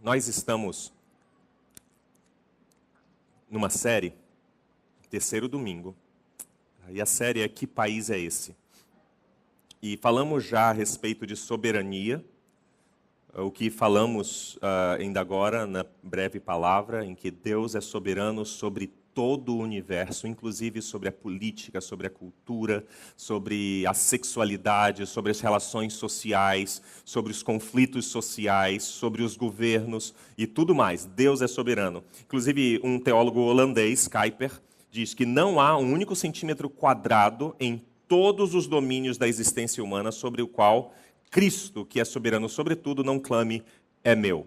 Nós estamos numa série, terceiro domingo, e a série é Que País é Esse? E falamos já a respeito de soberania, o que falamos ainda agora na breve palavra, em que Deus é soberano sobre todo o universo, inclusive sobre a política, sobre a cultura, sobre a sexualidade, sobre as relações sociais, sobre os conflitos sociais, sobre os governos e tudo mais. Deus é soberano. Inclusive, um teólogo holandês, Kuyper, diz que não há um único centímetro quadrado em todos os domínios da existência humana sobre o qual Cristo, que é soberano sobre tudo, não clame, é meu.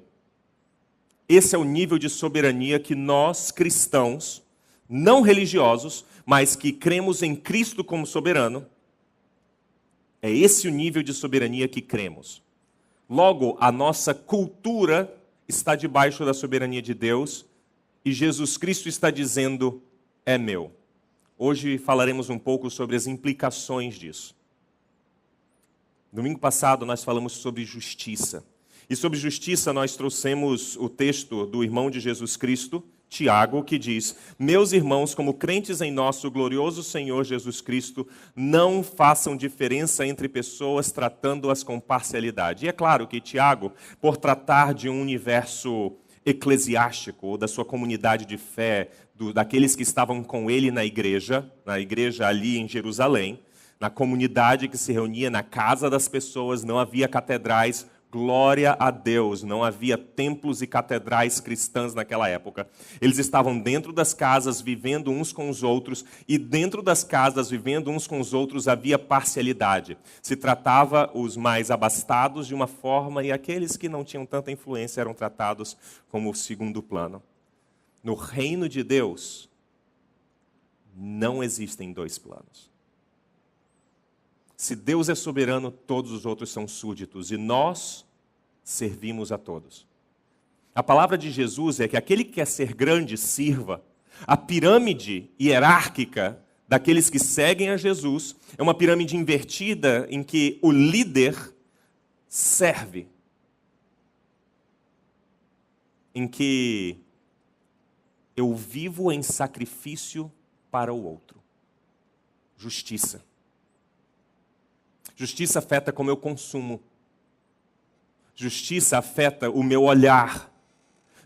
Esse é o nível de soberania que nós, cristãos, não religiosos, mas que cremos em Cristo como soberano, é esse o nível de soberania que cremos. Logo, a nossa cultura está debaixo da soberania de Deus e Jesus Cristo está dizendo, é meu. Hoje falaremos um pouco sobre as implicações disso. Domingo passado nós falamos sobre justiça. E sobre justiça nós trouxemos o texto do irmão de Jesus Cristo, Tiago, que diz: meus irmãos, como crentes em nosso glorioso Senhor Jesus Cristo, não façam diferença entre pessoas tratando-as com parcialidade. E é claro que Tiago, por tratar de um universo eclesiástico, ou da sua comunidade de fé, daqueles que estavam com ele na igreja ali em Jerusalém, na comunidade que se reunia na casa das pessoas, não havia catedrais. Glória a Deus, não havia templos e catedrais cristãs naquela época. Eles estavam dentro das casas, vivendo uns com os outros, e dentro das casas, vivendo uns com os outros, havia parcialidade. Se tratava os mais abastados de uma forma, e aqueles que não tinham tanta influência eram tratados como segundo plano. No reino de Deus, não existem dois planos. Se Deus é soberano, todos os outros são súditos, e nós servimos a todos. A palavra de Jesus é que aquele que quer ser grande, sirva. A pirâmide hierárquica daqueles que seguem a Jesus é uma pirâmide invertida em que o líder serve. Em que eu vivo em sacrifício para o outro. Justiça. Justiça afeta como eu consumo. Justiça afeta o meu olhar.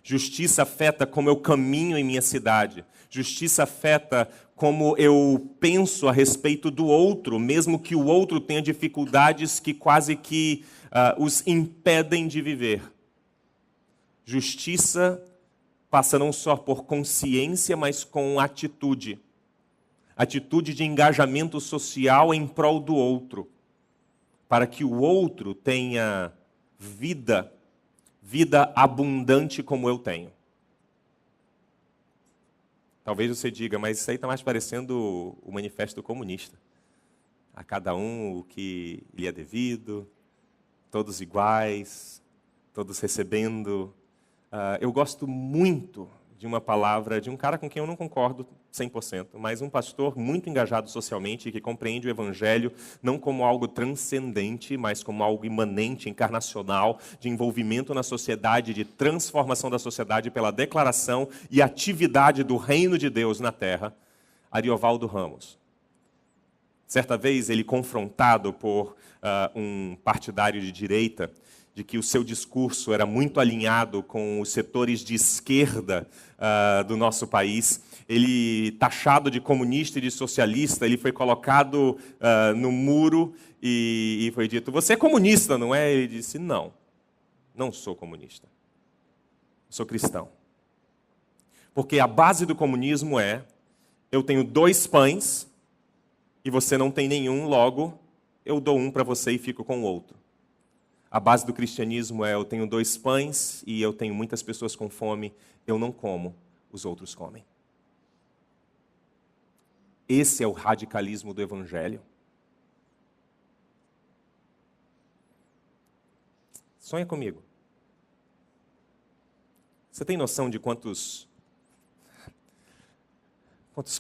Justiça afeta como eu caminho em minha cidade. Justiça afeta como eu penso a respeito do outro, mesmo que o outro tenha dificuldades que quase que os impedem de viver. Justiça passa não só por consciência, mas com atitude. Atitude de engajamento social em prol do outro. Para que o outro tenha vida abundante como eu tenho. Talvez você diga, mas isso aí está mais parecendo o manifesto comunista. A cada um o que lhe é devido, todos iguais, todos recebendo. Eu gosto muito de uma palavra de um cara com quem eu não concordo 100%, mas um pastor muito engajado socialmente e que compreende o Evangelho não como algo transcendente, mas como algo imanente, encarnacional, de envolvimento na sociedade, de transformação da sociedade pela declaração e atividade do reino de Deus na terra, Ariovaldo Ramos. Certa vez, ele confrontado por um partidário de direita, de que o seu discurso era muito alinhado com os setores de esquerda do nosso país. Ele, taxado de comunista e de socialista, ele foi colocado no muro e foi dito, você é comunista, não é? Ele disse, não sou comunista. Sou cristão. Porque a base do comunismo é, eu tenho 2 pães e você não tem nenhum, logo eu dou um para você e fico com o outro. A base do cristianismo é, eu tenho 2 pães e eu tenho muitas pessoas com fome, eu não como, os outros comem. Esse é o radicalismo do Evangelho. Sonha comigo. Você tem noção de quantos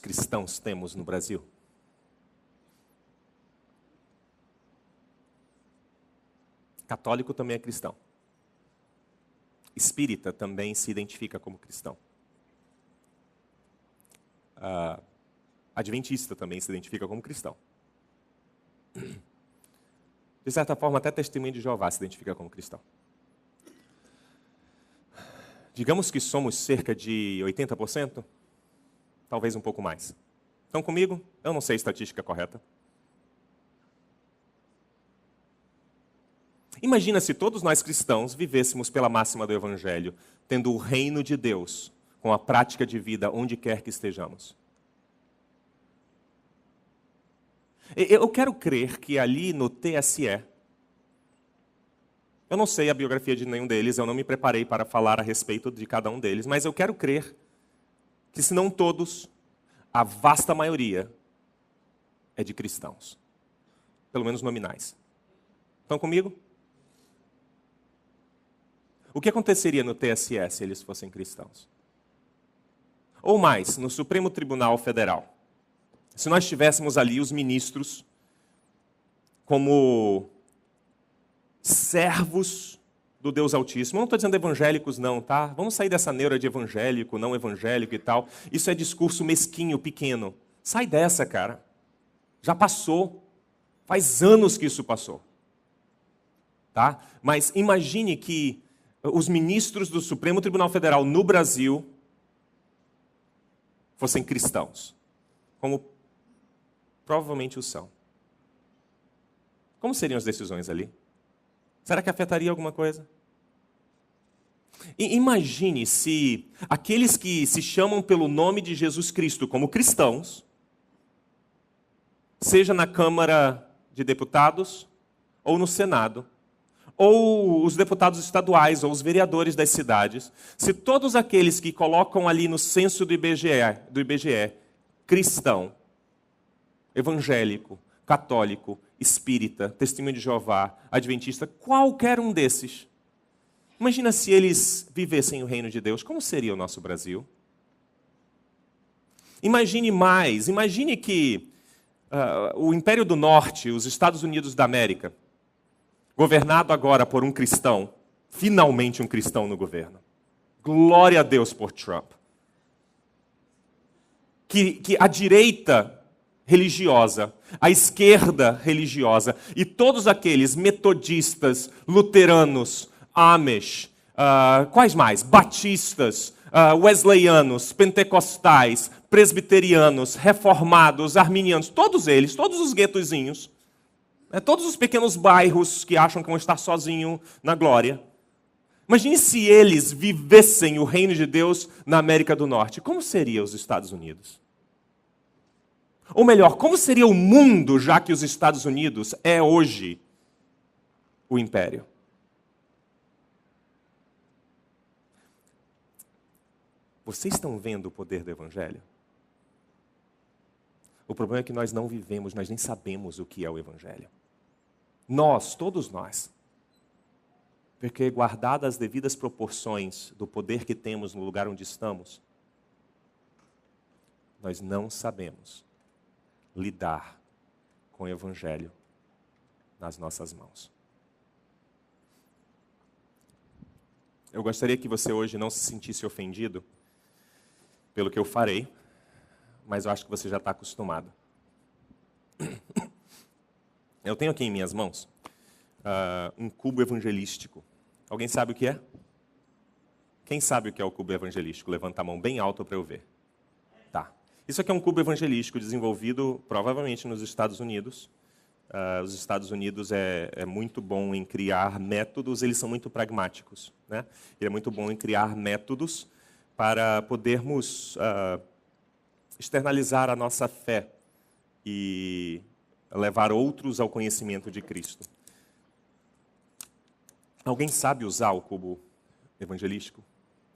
cristãos temos no Brasil? Católico também é cristão. Espírita também se identifica como cristão. Adventista também se identifica como cristão. De certa forma, até Testemunho de Jeová se identifica como cristão. Digamos que somos cerca de 80%, talvez um pouco mais. Estão comigo? Eu não sei a estatística correta. Imagina se todos nós cristãos vivêssemos pela máxima do Evangelho, tendo o reino de Deus com a prática de vida onde quer que estejamos. Eu quero crer que ali no TSE, eu não sei a biografia de nenhum deles, eu não me preparei para falar a respeito de cada um deles, mas eu quero crer que, se não todos, a vasta maioria é de cristãos. Pelo menos nominais. Estão comigo? O que aconteceria no TSE se eles fossem cristãos? Ou mais, no Supremo Tribunal Federal. Se nós tivéssemos ali os ministros como servos do Deus Altíssimo. Eu não estou dizendo evangélicos não, tá? Vamos sair dessa neura de evangélico, não evangélico e tal. Isso é discurso mesquinho, pequeno. Sai dessa, cara. Já passou. Faz anos que isso passou. Tá? Mas imagine que os ministros do Supremo Tribunal Federal no Brasil fossem cristãos. Como provavelmente o são. Como seriam as decisões ali? Será que afetaria alguma coisa? E imagine se aqueles que se chamam pelo nome de Jesus Cristo como cristãos, seja na Câmara de Deputados ou no Senado, ou os deputados estaduais, ou os vereadores das cidades, se todos aqueles que colocam ali no censo do IBGE, cristão, evangélico, católico, espírita, testemunho de Jeová, adventista, qualquer um desses, imagina se eles vivessem o reino de Deus, como seria o nosso Brasil? Imagine que o Império do Norte, os Estados Unidos da América, governado agora por um cristão, finalmente um cristão no governo. Glória a Deus por Trump. Que a direita religiosa, a esquerda religiosa e todos aqueles metodistas, luteranos, Amish, quais mais? Batistas, wesleyanos, pentecostais, presbiterianos, reformados, arminianos, todos eles, todos os guetozinhos, todos os pequenos bairros que acham que vão estar sozinhos na glória. Imagine se eles vivessem o reino de Deus na América do Norte. Como seria os Estados Unidos? Ou melhor, como seria o mundo, já que os Estados Unidos é hoje o império? Vocês estão vendo o poder do Evangelho? O problema é que nós não vivemos, nós nem sabemos o que é o Evangelho. Nós, todos nós. Porque guardadas as devidas proporções do poder que temos no lugar onde estamos, nós não sabemos lidar com o Evangelho nas nossas mãos. Eu gostaria que você hoje não se sentisse ofendido pelo que eu farei, mas eu acho que você já está acostumado. Eu tenho aqui em minhas mãos um cubo evangelístico. Alguém sabe o que é? Quem sabe o que é o cubo evangelístico? Levanta a mão bem alto para eu ver. Tá. Isso aqui é um cubo evangelístico desenvolvido provavelmente nos Estados Unidos. Os Estados Unidos é muito bom em criar métodos, eles são muito pragmáticos, né? Ele é muito bom em criar métodos para podermos externalizar a nossa fé e levar outros ao conhecimento de Cristo. Alguém sabe usar o cubo evangelístico?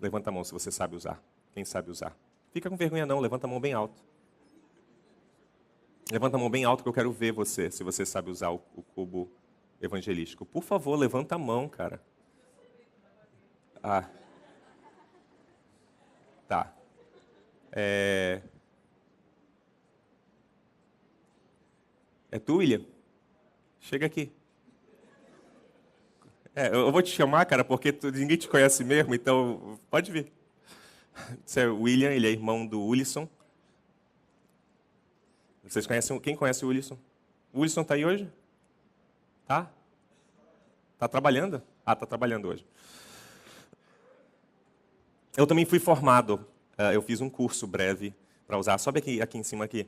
Levanta a mão se você sabe usar. Quem sabe usar? Fica com vergonha não, levanta a mão bem alto. Levanta a mão bem alto que eu quero ver você, se você sabe usar o cubo evangelístico. Por favor, levanta a mão, cara. Tá. É tu, William? Chega aqui. Eu vou te chamar, cara, porque ninguém te conhece mesmo, então pode vir. Esse é o William, ele é irmão do Ulisson. Vocês conhecem, quem conhece o Ulisson? O Ulisson está aí hoje? Tá? Tá trabalhando? Ah, tá trabalhando hoje. Eu também fui formado. Eu fiz um curso breve para usar. Sobe aqui em cima aqui.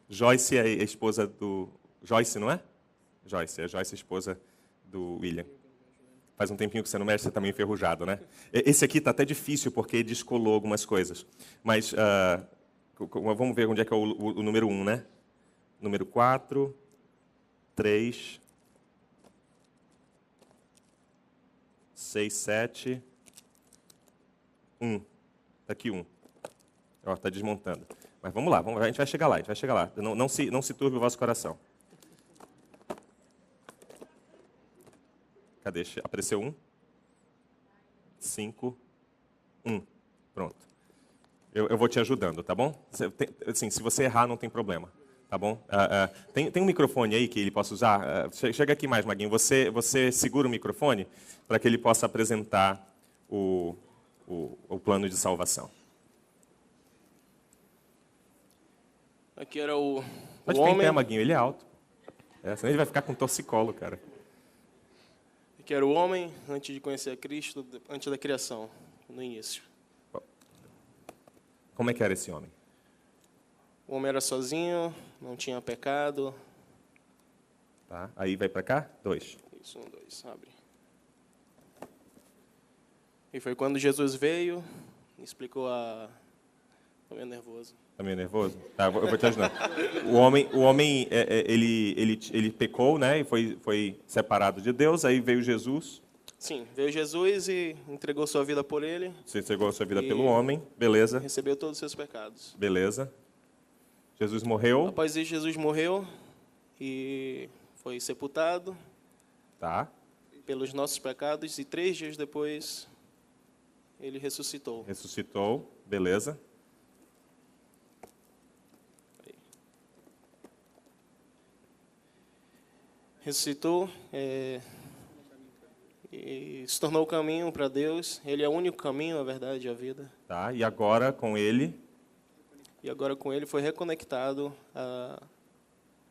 Joyce é a esposa do... Joyce, não é? Joyce, a esposa do William. Faz um tempinho que você não mexe, você está meio enferrujado, né? Esse aqui está até difícil, porque descolou algumas coisas. Mas vamos ver onde é que é o número 1, né? Número 4, 3, 6, 7, 1. Está aqui 1. Está desmontando. Mas vamos lá, a gente vai chegar lá, Não se turbe o vosso coração. Cadê? Apareceu 1? 5, 1. Pronto. Eu vou te ajudando, tá bom? Assim, se você errar, não tem problema, tá bom? Tem um microfone aí que ele possa usar? Chega aqui mais, Maguinho. Você segura o microfone para que ele possa apresentar o plano de salvação. Aqui era o Pode ficar em pé, Maguinho, ele é alto. Senão ele vai ficar com torcicolo, cara. Aqui era o homem antes de conhecer a Cristo, antes da criação, no início. Como é que era esse homem? O homem era sozinho, não tinha pecado. Tá. Aí vai para cá? 2. Isso, 1, 2, abre. E foi quando Jesus veio e explicou a... Estou meio nervoso. Está meio nervoso? Tá, eu vou te ajudar. O homem ele pecou, né? E foi separado de Deus. Aí veio Jesus. Sim, veio Jesus e entregou sua vida por ele. Você entregou a sua vida pelo homem. Beleza. Recebeu todos os seus pecados. Beleza. Jesus morreu. Após isso, Jesus morreu e foi sepultado. Tá. Pelos nossos pecados. E 3 dias depois, ele ressuscitou. Ressuscitou. Beleza. Ressuscitou e se tornou o caminho para Deus. Ele é o único caminho, a verdade e a vida. Tá. E agora com ele? E agora com ele foi reconectado.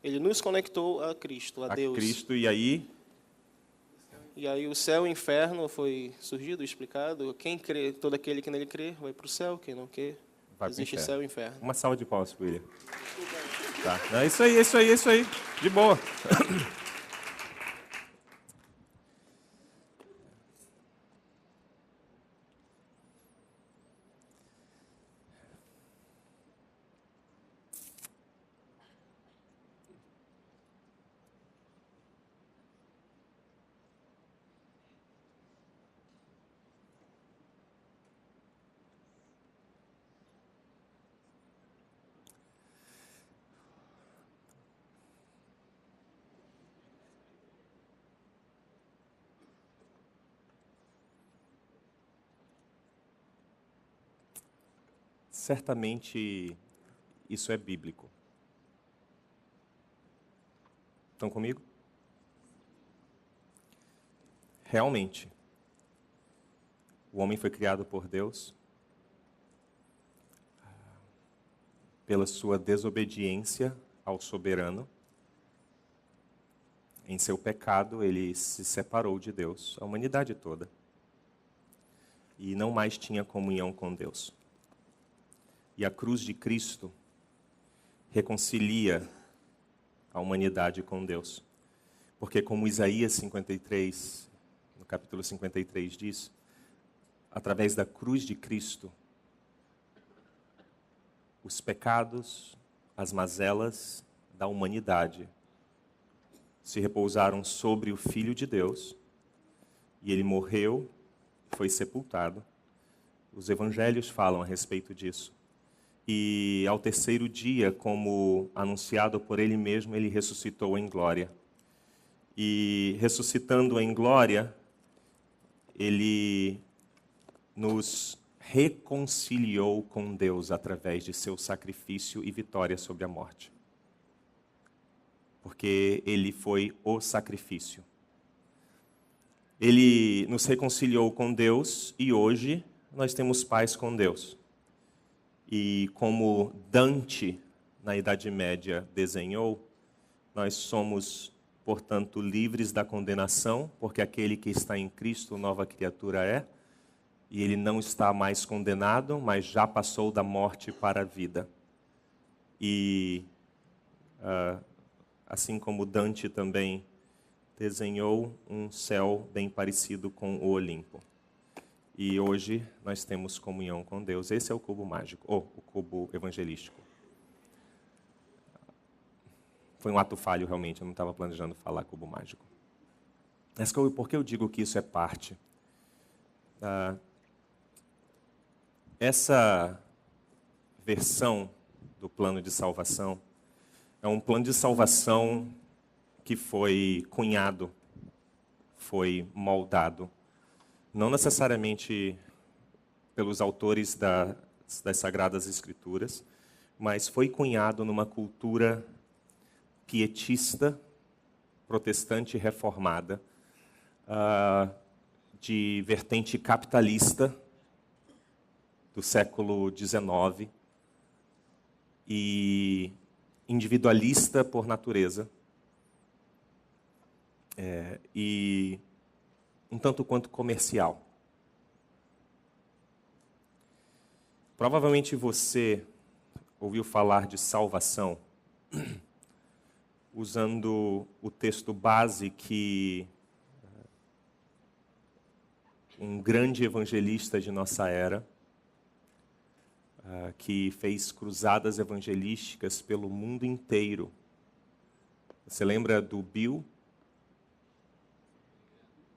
Ele nos conectou a Cristo, a Deus. A Cristo, e aí? E aí o céu e o inferno foi surgido, explicado. Quem crê, todo aquele que nele crê, vai para o céu. Quem não crê, existe céu e inferno. Uma salva de palmas para William. Tá. É isso aí. De boa. Certamente isso é bíblico. Estão comigo? Realmente, o homem foi criado por Deus. Pela sua desobediência ao soberano. Em seu pecado, ele se separou de Deus, a humanidade toda. E não mais tinha comunhão com Deus. E a cruz de Cristo reconcilia a humanidade com Deus. Porque como Isaías 53, no capítulo 53 diz, através da cruz de Cristo, os pecados, as mazelas da humanidade se repousaram sobre o Filho de Deus, e ele morreu, foi sepultado. Os evangelhos falam a respeito disso. E ao terceiro dia, como anunciado por ele mesmo, ele ressuscitou em glória. E ressuscitando em glória, ele nos reconciliou com Deus através de seu sacrifício e vitória sobre a morte. Porque ele foi o sacrifício. Ele nos reconciliou com Deus e hoje nós temos paz com Deus. E como Dante, na Idade Média, desenhou, nós somos, portanto, livres da condenação, porque aquele que está em Cristo, nova criatura é, e ele não está mais condenado, mas já passou da morte para a vida. E assim como Dante também desenhou um céu bem parecido com o Olimpo. E hoje nós temos comunhão com Deus. Esse é o cubo mágico, ou o cubo evangelístico. Foi um ato falho, realmente, eu não estava planejando falar cubo mágico. Mas por que eu digo que isso é parte? Essa versão do plano de salvação é um plano de salvação que foi cunhado, foi moldado, não necessariamente pelos autores das Sagradas Escrituras, mas foi cunhado numa cultura pietista, protestante reformada, de vertente capitalista do século XIX e individualista por natureza, e um tanto quanto comercial. Provavelmente você ouviu falar de salvação usando o texto base que um grande evangelista de nossa era, que fez cruzadas evangelísticas pelo mundo inteiro. Você lembra do Bill?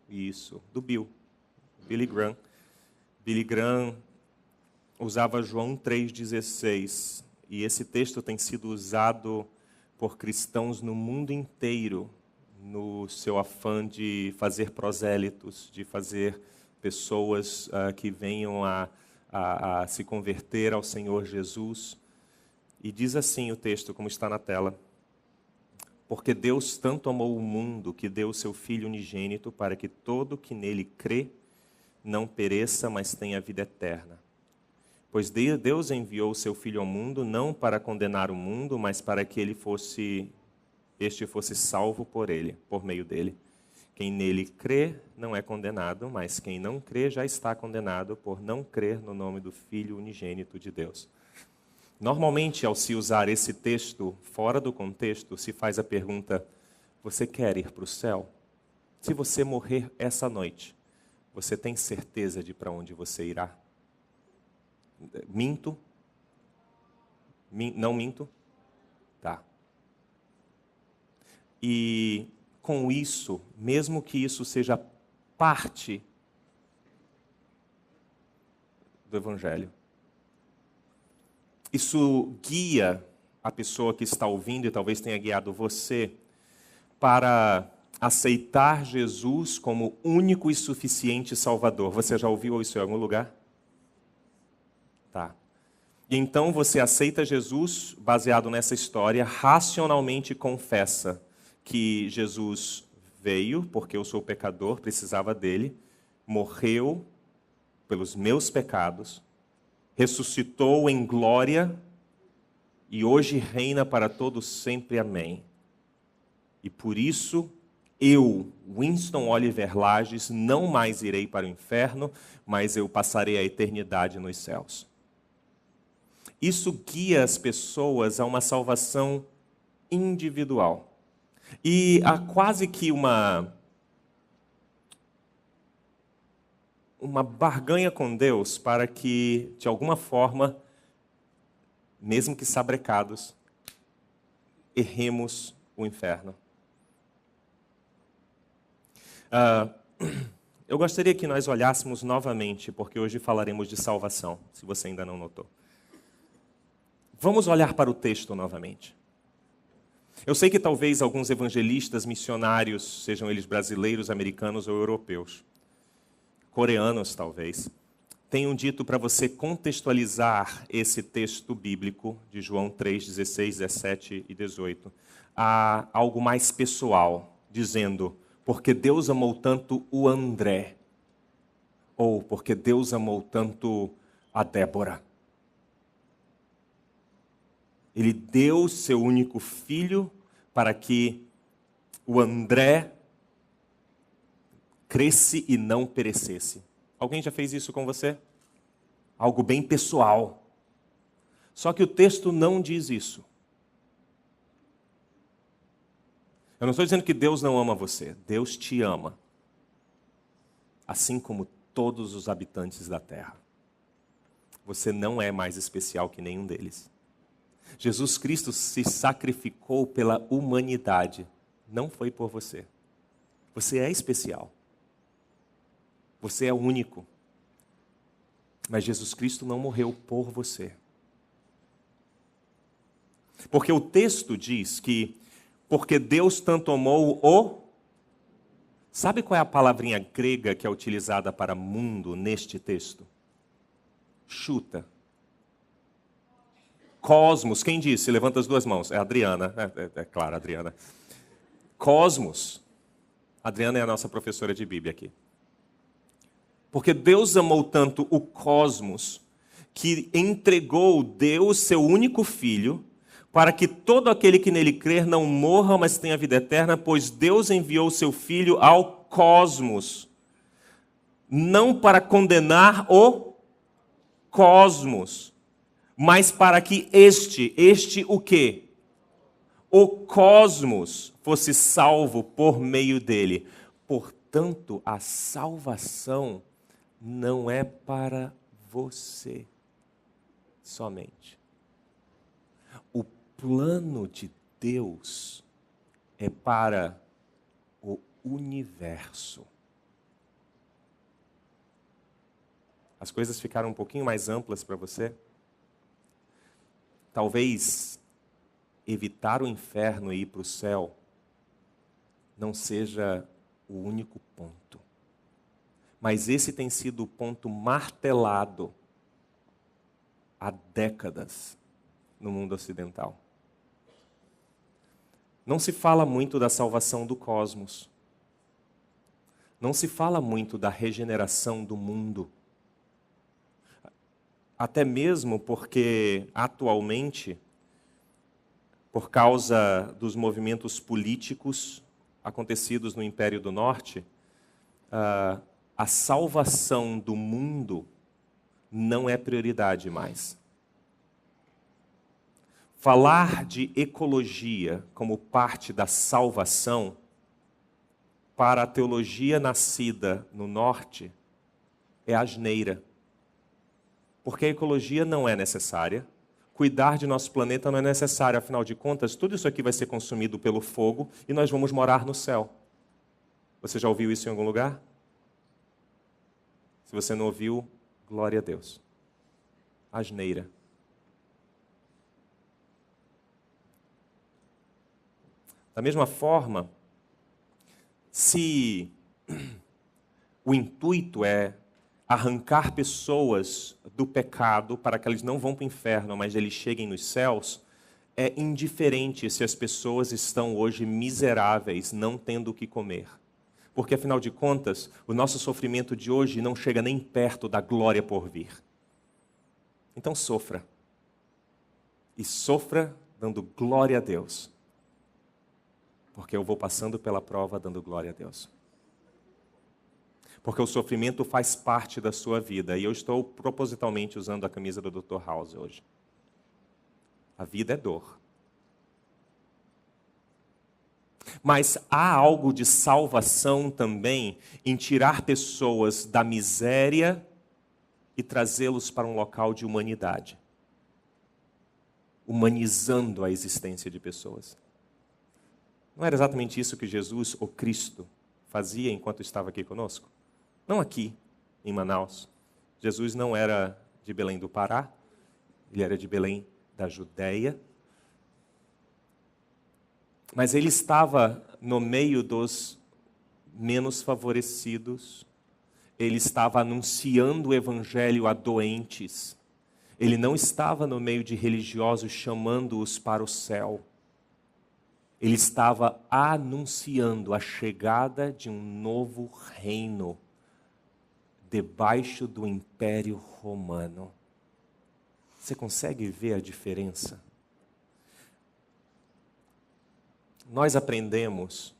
Isso, do Billy Graham. Billy Graham usava João 3,16, e esse texto tem sido usado por cristãos no mundo inteiro, no seu afã de fazer prosélitos, de fazer pessoas que venham a se converter ao Senhor Jesus. E diz assim o texto, como está na tela: porque Deus tanto amou o mundo que deu o seu Filho unigênito para que todo que nele crê não pereça, mas tenha vida eterna. Pois Deus enviou o seu Filho ao mundo não para condenar o mundo, mas para que este fosse salvo por meio dele. Quem nele crê não é condenado, mas quem não crê já está condenado por não crer no nome do Filho unigênito de Deus. Normalmente, ao se usar esse texto fora do contexto, se faz a pergunta: você quer ir para o céu? Se você morrer essa noite, você tem certeza de para onde você irá? Minto? Não minto? Tá. E com isso, mesmo que isso seja parte do Evangelho, isso guia a pessoa que está ouvindo, e talvez tenha guiado você, para aceitar Jesus como único e suficiente Salvador. Você já ouviu isso em algum lugar? Tá. E então você aceita Jesus, baseado nessa história, racionalmente confessa que Jesus veio, porque eu sou pecador, precisava dele, morreu pelos meus pecados, ressuscitou em glória e hoje reina para todos sempre. Amém. E por isso, eu, Winston Oliver Lages, não mais irei para o inferno, mas eu passarei a eternidade nos céus. Isso guia as pessoas a uma salvação individual. E há quase que uma barganha com Deus para que, de alguma forma, mesmo que sabrecados, erremos o inferno. Eu gostaria que nós olhássemos novamente, porque hoje falaremos de salvação, se você ainda não notou. Vamos olhar para o texto novamente. Eu sei que talvez alguns evangelistas missionários, sejam eles brasileiros, americanos ou europeus, coreanos talvez, tenham dito para você contextualizar esse texto bíblico de João 3, 16, 17 e 18 a algo mais pessoal, dizendo: porque Deus amou tanto o André, ou porque Deus amou tanto a Débora. Ele deu seu único filho para que o André cresce e não perecesse. Alguém já fez isso com você? Algo bem pessoal. Só que o texto não diz isso. Eu não estou dizendo que Deus não ama você. Deus te ama. Assim como todos os habitantes da terra. Você não é mais especial que nenhum deles. Jesus Cristo se sacrificou pela humanidade. Não foi por você. Você é especial. Você é único. Mas Jesus Cristo não morreu por você. Porque o texto diz que, porque Deus tanto amou o... Sabe qual é a palavrinha grega que é utilizada para mundo neste texto? Chuta. Cosmos. Quem disse? Levanta as duas mãos. É a Adriana. É claro, Adriana. Cosmos. A Adriana é a nossa professora de Bíblia aqui. Porque Deus amou tanto o cosmos que entregou Deus, seu único filho, para que todo aquele que nele crer não morra, mas tenha vida eterna, pois Deus enviou seu filho ao cosmos, não para condenar o cosmos, mas para que este o quê? O cosmos fosse salvo por meio dele. Portanto, a salvação não é para você somente. O plano de Deus é para o universo. As coisas ficaram um pouquinho mais amplas para você? Talvez evitar o inferno e ir para o céu não seja o único ponto. Mas esse tem sido o ponto martelado há décadas no mundo ocidental. Não se fala muito da salvação do cosmos. Não se fala muito da regeneração do mundo. Até mesmo porque, atualmente, por causa dos movimentos políticos acontecidos no Império do Norte, a salvação do mundo não é prioridade mais. Falar de ecologia como parte da salvação para a teologia nascida no Norte é asneira. Porque a ecologia não é necessária, cuidar de nosso planeta não é necessário, afinal de contas, tudo isso aqui vai ser consumido pelo fogo e nós vamos morar no céu. Você já ouviu isso em algum lugar? Se você não ouviu, glória a Deus. Asneira. Da mesma forma, se o intuito é arrancar pessoas do pecado para que eles não vão para o inferno, mas eles cheguem nos céus, é indiferente se as pessoas estão hoje miseráveis, não tendo o que comer. Porque, afinal de contas, o nosso sofrimento de hoje não chega nem perto da glória por vir. Então sofra. E sofra dando glória a Deus. Porque eu vou passando pela prova dando glória a Deus. Porque o sofrimento faz parte da sua vida. E eu estou propositalmente usando a camisa do Dr. House hoje. A vida é dor. Mas há algo de salvação também em tirar pessoas da miséria e trazê-los para um local de humanidade. Humanizando a existência de pessoas. Não era exatamente isso que Jesus, o Cristo, fazia enquanto estava aqui conosco? Não aqui, em Manaus. Jesus não era de Belém do Pará, ele era de Belém da Judéia. Mas ele estava no meio dos menos favorecidos. Ele estava anunciando o evangelho a doentes. Ele não estava no meio de religiosos chamando-os para o céu. Ele estava anunciando a chegada de um novo reino debaixo do Império Romano. Você consegue ver a diferença? Nós aprendemos,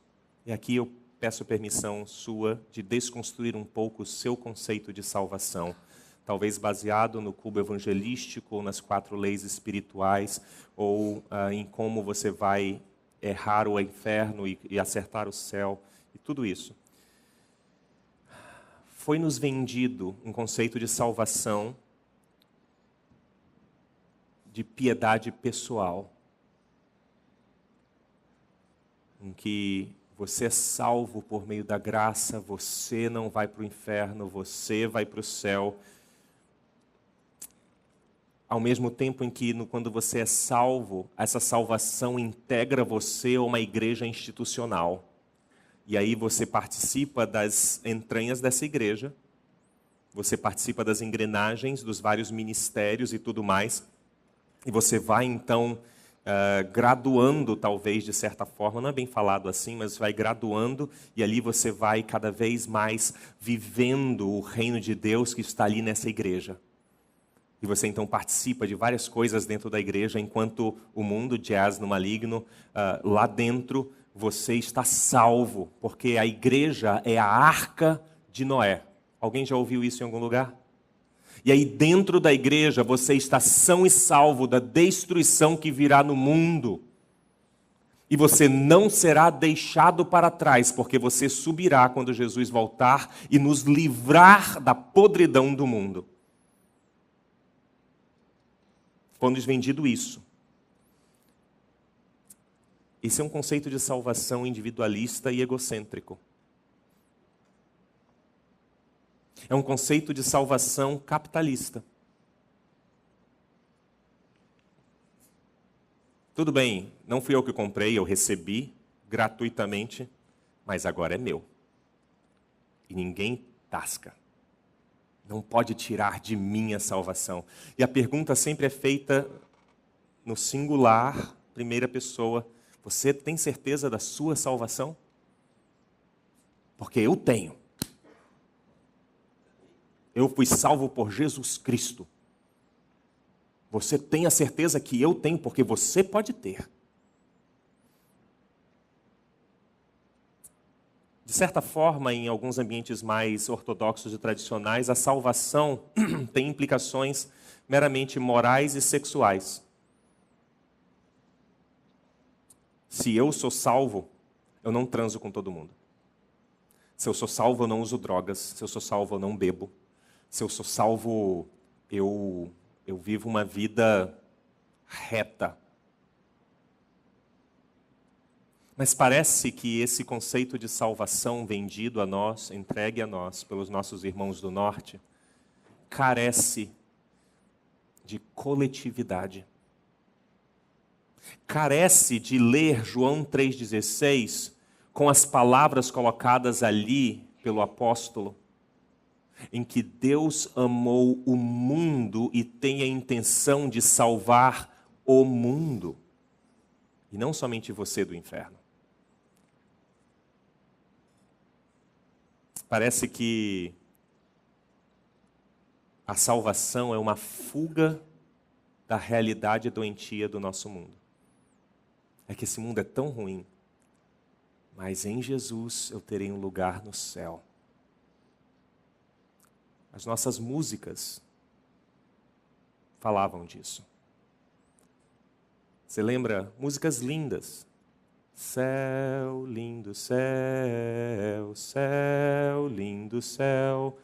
e aqui eu peço permissão sua de desconstruir um pouco o seu conceito de salvação, talvez baseado no cubo evangelístico, ou nas 4 leis espirituais, ou em como você vai errar o inferno e acertar o céu, e tudo isso. Foi nos vendido um conceito de salvação, de piedade pessoal, em que você é salvo por meio da graça, você não vai para o inferno, você vai para o céu. Ao mesmo tempo em que, quando você é salvo, essa salvação integra você a uma igreja institucional. E aí você participa das entranhas dessa igreja, você participa das engrenagens, dos vários ministérios e tudo mais, e você vai então graduando, talvez, de certa forma, não é bem falado assim, mas vai graduando, e ali você vai cada vez mais vivendo o reino de Deus que está ali nessa igreja. E você então participa de várias coisas dentro da igreja, enquanto o mundo jaz no maligno, lá dentro você está salvo, porque a igreja é a arca de Noé. Alguém já ouviu isso em algum lugar? E aí dentro da igreja você está são e salvo da destruição que virá no mundo. E você não será deixado para trás, porque você subirá quando Jesus voltar e nos livrar da podridão do mundo. Foi-nos vendido isso. Esse é um conceito de salvação individualista e egocêntrico. É um conceito de salvação capitalista. Tudo bem, não fui eu que comprei, eu recebi gratuitamente, mas agora é meu. E ninguém tasca. Não pode tirar de mim a salvação. E a pergunta sempre é feita no singular, primeira pessoa. Você tem certeza da sua salvação? Porque eu tenho. Eu fui salvo por Jesus Cristo. Você tem a certeza que eu tenho, porque você pode ter. De certa forma, em alguns ambientes mais ortodoxos e tradicionais, a salvação tem implicações meramente morais e sexuais. Se eu sou salvo, eu não transo com todo mundo. Se eu sou salvo, eu não uso drogas. Se eu sou salvo, eu não bebo. Se eu sou salvo, eu vivo uma vida reta. Mas parece que esse conceito de salvação vendido a nós, entregue a nós pelos nossos irmãos do norte, carece de coletividade. Carece de ler João 3,16 com as palavras colocadas ali pelo apóstolo, em que Deus amou o mundo e tem a intenção de salvar o mundo, e não somente você do inferno. Parece que a salvação é uma fuga da realidade doentia do nosso mundo. É que esse mundo é tão ruim, mas em Jesus eu terei um lugar no céu. As nossas músicas falavam disso. Você lembra? Músicas lindas. Céu, lindo céu, céu, lindo céu,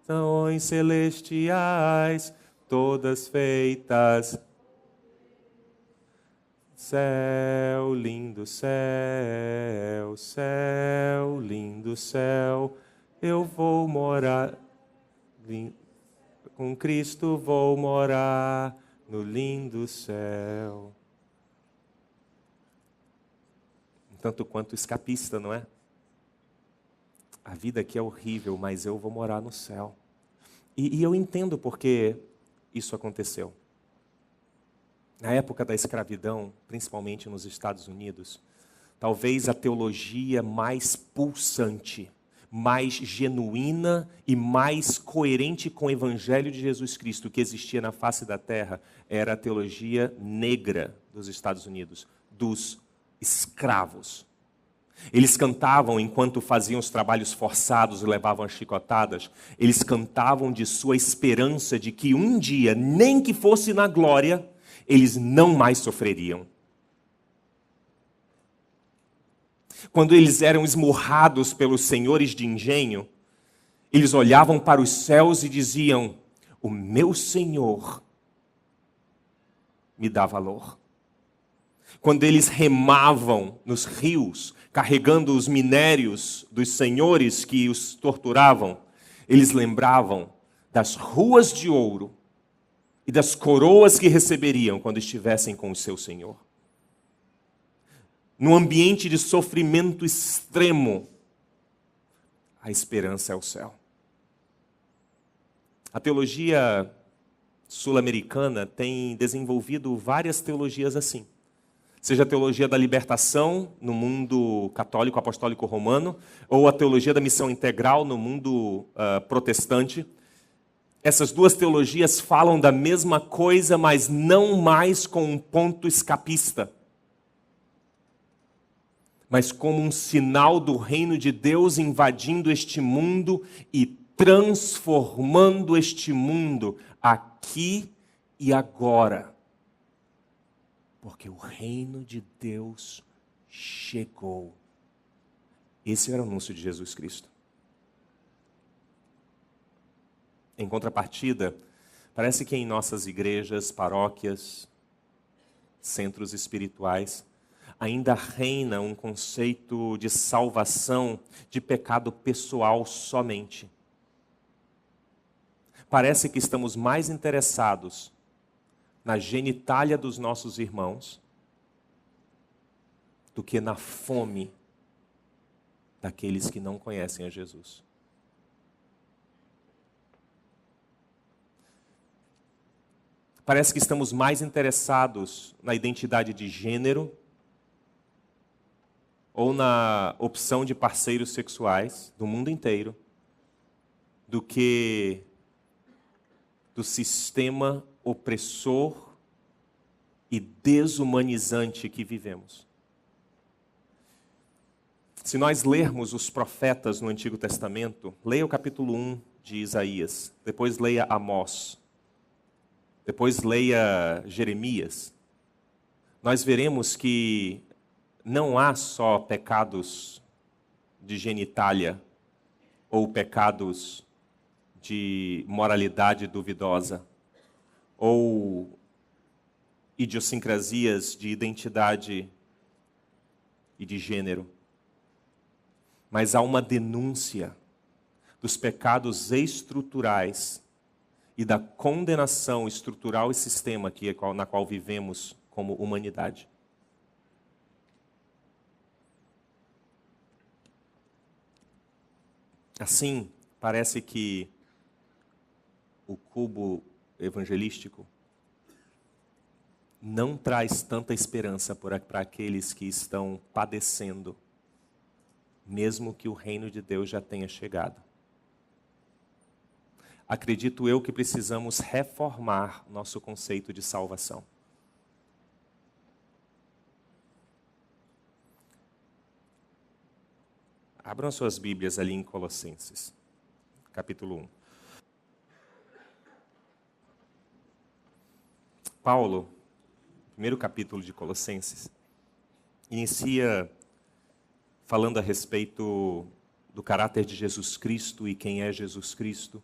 nações celestiais, todas feitas. Céu, lindo céu, céu, lindo céu, eu vou morar, com Cristo vou morar no lindo céu. Tanto quanto escapista, não é? A vida aqui é horrível, mas eu vou morar no céu. E eu entendo porque isso aconteceu. Na época da escravidão, principalmente nos Estados Unidos, talvez a teologia mais pulsante, mais genuína e mais coerente com o Evangelho de Jesus Cristo que existia na face da terra era a teologia negra dos Estados Unidos, dos escravos. Eles cantavam enquanto faziam os trabalhos forçados e levavam as chicotadas, eles cantavam de sua esperança de que um dia, nem que fosse na glória, eles não mais sofreriam. Quando eles eram esmurrados pelos senhores de engenho, eles olhavam para os céus e diziam: o meu Senhor me dá valor. Quando eles remavam nos rios, carregando os minérios dos senhores que os torturavam, eles lembravam das ruas de ouro e das coroas que receberiam quando estivessem com o seu Senhor. Num ambiente de sofrimento extremo, a esperança é o céu. A teologia sul-americana tem desenvolvido várias teologias assim. Seja a teologia da libertação no mundo católico apostólico romano, ou a teologia da missão integral no mundo protestante. Essas duas teologias falam da mesma coisa, mas não mais com um ponto escapista, mas como um sinal do reino de Deus invadindo este mundo e transformando este mundo aqui e agora. Porque o reino de Deus chegou. Esse era o anúncio de Jesus Cristo. Em contrapartida, parece que em nossas igrejas, paróquias, centros espirituais, ainda reina um conceito de salvação de pecado pessoal somente. Parece que estamos mais interessados na genitália dos nossos irmãos do que na fome daqueles que não conhecem a Jesus. Parece que estamos mais interessados na identidade de gênero ou na opção de parceiros sexuais do mundo inteiro do que do sistema opressor e desumanizante que vivemos. Se nós lermos os profetas no Antigo Testamento, leia o capítulo 1 de Isaías, depois leia Amós, depois leia Jeremias, nós veremos que não há só pecados de genitália ou pecados de moralidade duvidosa ou idiosincrasias de identidade e de gênero, mas há uma denúncia dos pecados estruturais e da condenação estrutural e sistema na qual vivemos como humanidade. Assim, parece que o cubo evangelístico não traz tanta esperança para aqueles que estão padecendo, mesmo que o reino de Deus já tenha chegado. Acredito eu que precisamos reformar nosso conceito de salvação. Abram suas Bíblias ali em Colossenses, capítulo 1. Paulo, primeiro capítulo de Colossenses, inicia falando a respeito do caráter de Jesus Cristo e quem é Jesus Cristo,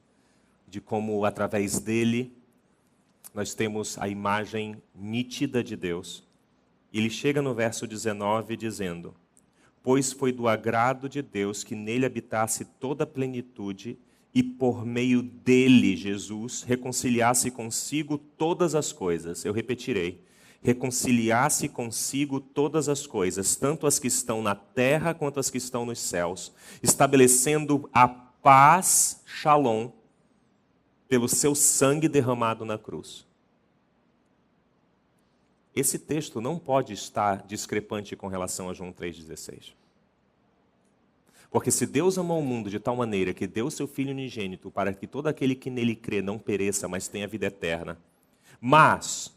de como, através dele, nós temos a imagem nítida de Deus. Ele chega no verso 19 dizendo: pois foi do agrado de Deus que nele habitasse toda a plenitude e por meio dele, Jesus, reconciliasse consigo todas as coisas. Eu repetirei. Reconciliasse consigo todas as coisas, tanto as que estão na terra quanto as que estão nos céus, estabelecendo a paz, shalom, pelo seu sangue derramado na cruz. esse texto não pode estar discrepante com relação a João 3,16. Porque se Deus amou o mundo de tal maneira que deu seu Filho unigênito para que todo aquele que nele crê não pereça, mas tenha vida eterna, mas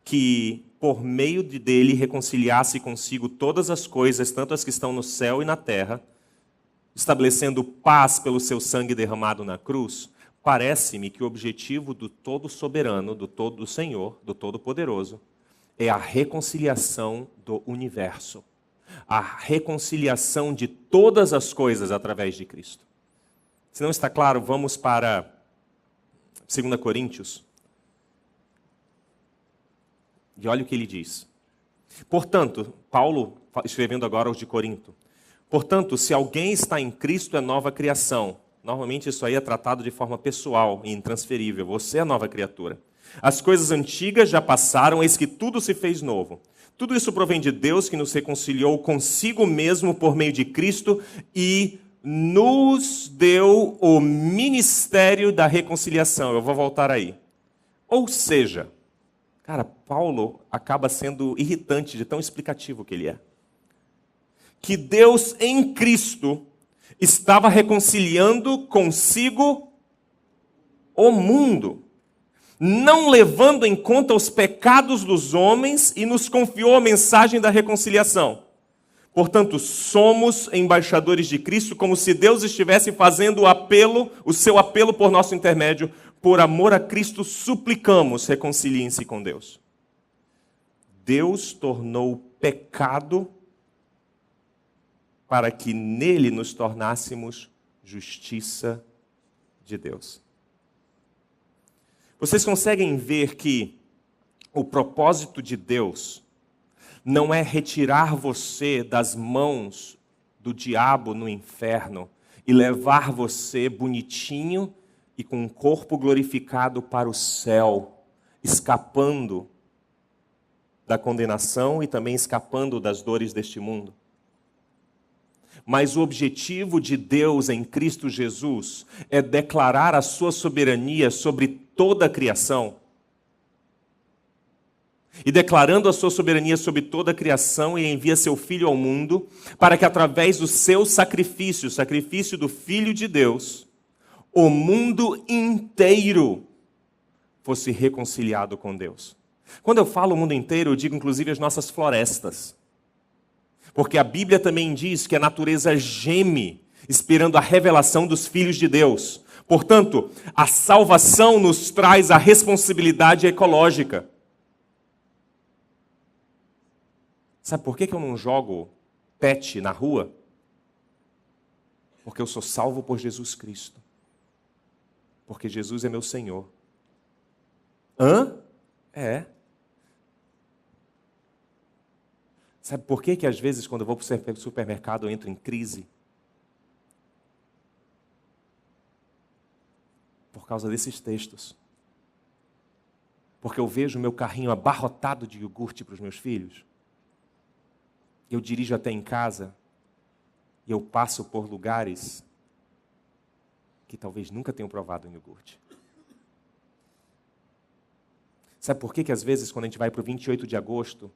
que por meio dele reconciliasse consigo todas as coisas, tanto as que estão no céu e na terra, estabelecendo paz pelo seu sangue derramado na cruz, parece-me que o objetivo do Todo-Soberano, do Todo-Senhor, do Todo-Poderoso, é a reconciliação do universo. A reconciliação de todas as coisas através de Cristo. Se não está claro, vamos para 2 Coríntios. E olha o que ele diz. Portanto, Paulo, escrevendo agora aos de Corinto. Portanto, se alguém está em Cristo, é nova criação. Normalmente isso aí é tratado de forma pessoal e intransferível. Você é nova criatura. As coisas antigas já passaram, eis que tudo se fez novo. Tudo isso provém de Deus, que nos reconciliou consigo mesmo por meio de Cristo e nos deu o ministério da reconciliação. Eu vou voltar aí. Ou seja, cara, Paulo acaba sendo irritante de tão explicativo que ele é. Que Deus em Cristo estava reconciliando consigo o mundo, não levando em conta os pecados dos homens, e nos confiou a mensagem da reconciliação. Portanto, somos embaixadores de Cristo, como se Deus estivesse fazendo o seu apelo por nosso intermédio. Por amor a Cristo, suplicamos, reconciliem-se com Deus. Deus tornou pecado para que nele nos tornássemos justiça de Deus. Vocês conseguem ver que o propósito de Deus não é retirar você das mãos do diabo no inferno e levar você bonitinho e com um corpo glorificado para o céu, escapando da condenação e também escapando das dores deste mundo. Mas o objetivo de Deus em Cristo Jesus é declarar a sua soberania sobre toda a criação. E declarando a sua soberania sobre toda a criação, ele envia seu Filho ao mundo para que através do seu sacrifício, o sacrifício do Filho de Deus, o mundo inteiro fosse reconciliado com Deus. Quando eu falo o mundo inteiro, eu digo inclusive as nossas florestas. Porque a Bíblia também diz que a natureza geme, esperando a revelação dos filhos de Deus. Portanto, a salvação nos traz a responsabilidade ecológica. Sabe por que eu não jogo pet na rua? Porque eu sou salvo por Jesus Cristo. Porque Jesus é meu Senhor. Hã? É. Sabe por que às vezes quando eu vou para o supermercado eu entro em crise? Por causa desses textos. Porque eu vejo meu carrinho abarrotado de iogurte para os meus filhos. Eu dirijo até em casa e eu passo por lugares que talvez nunca tenham provado um iogurte. Sabe por que às vezes quando a gente vai para o 28 de agosto,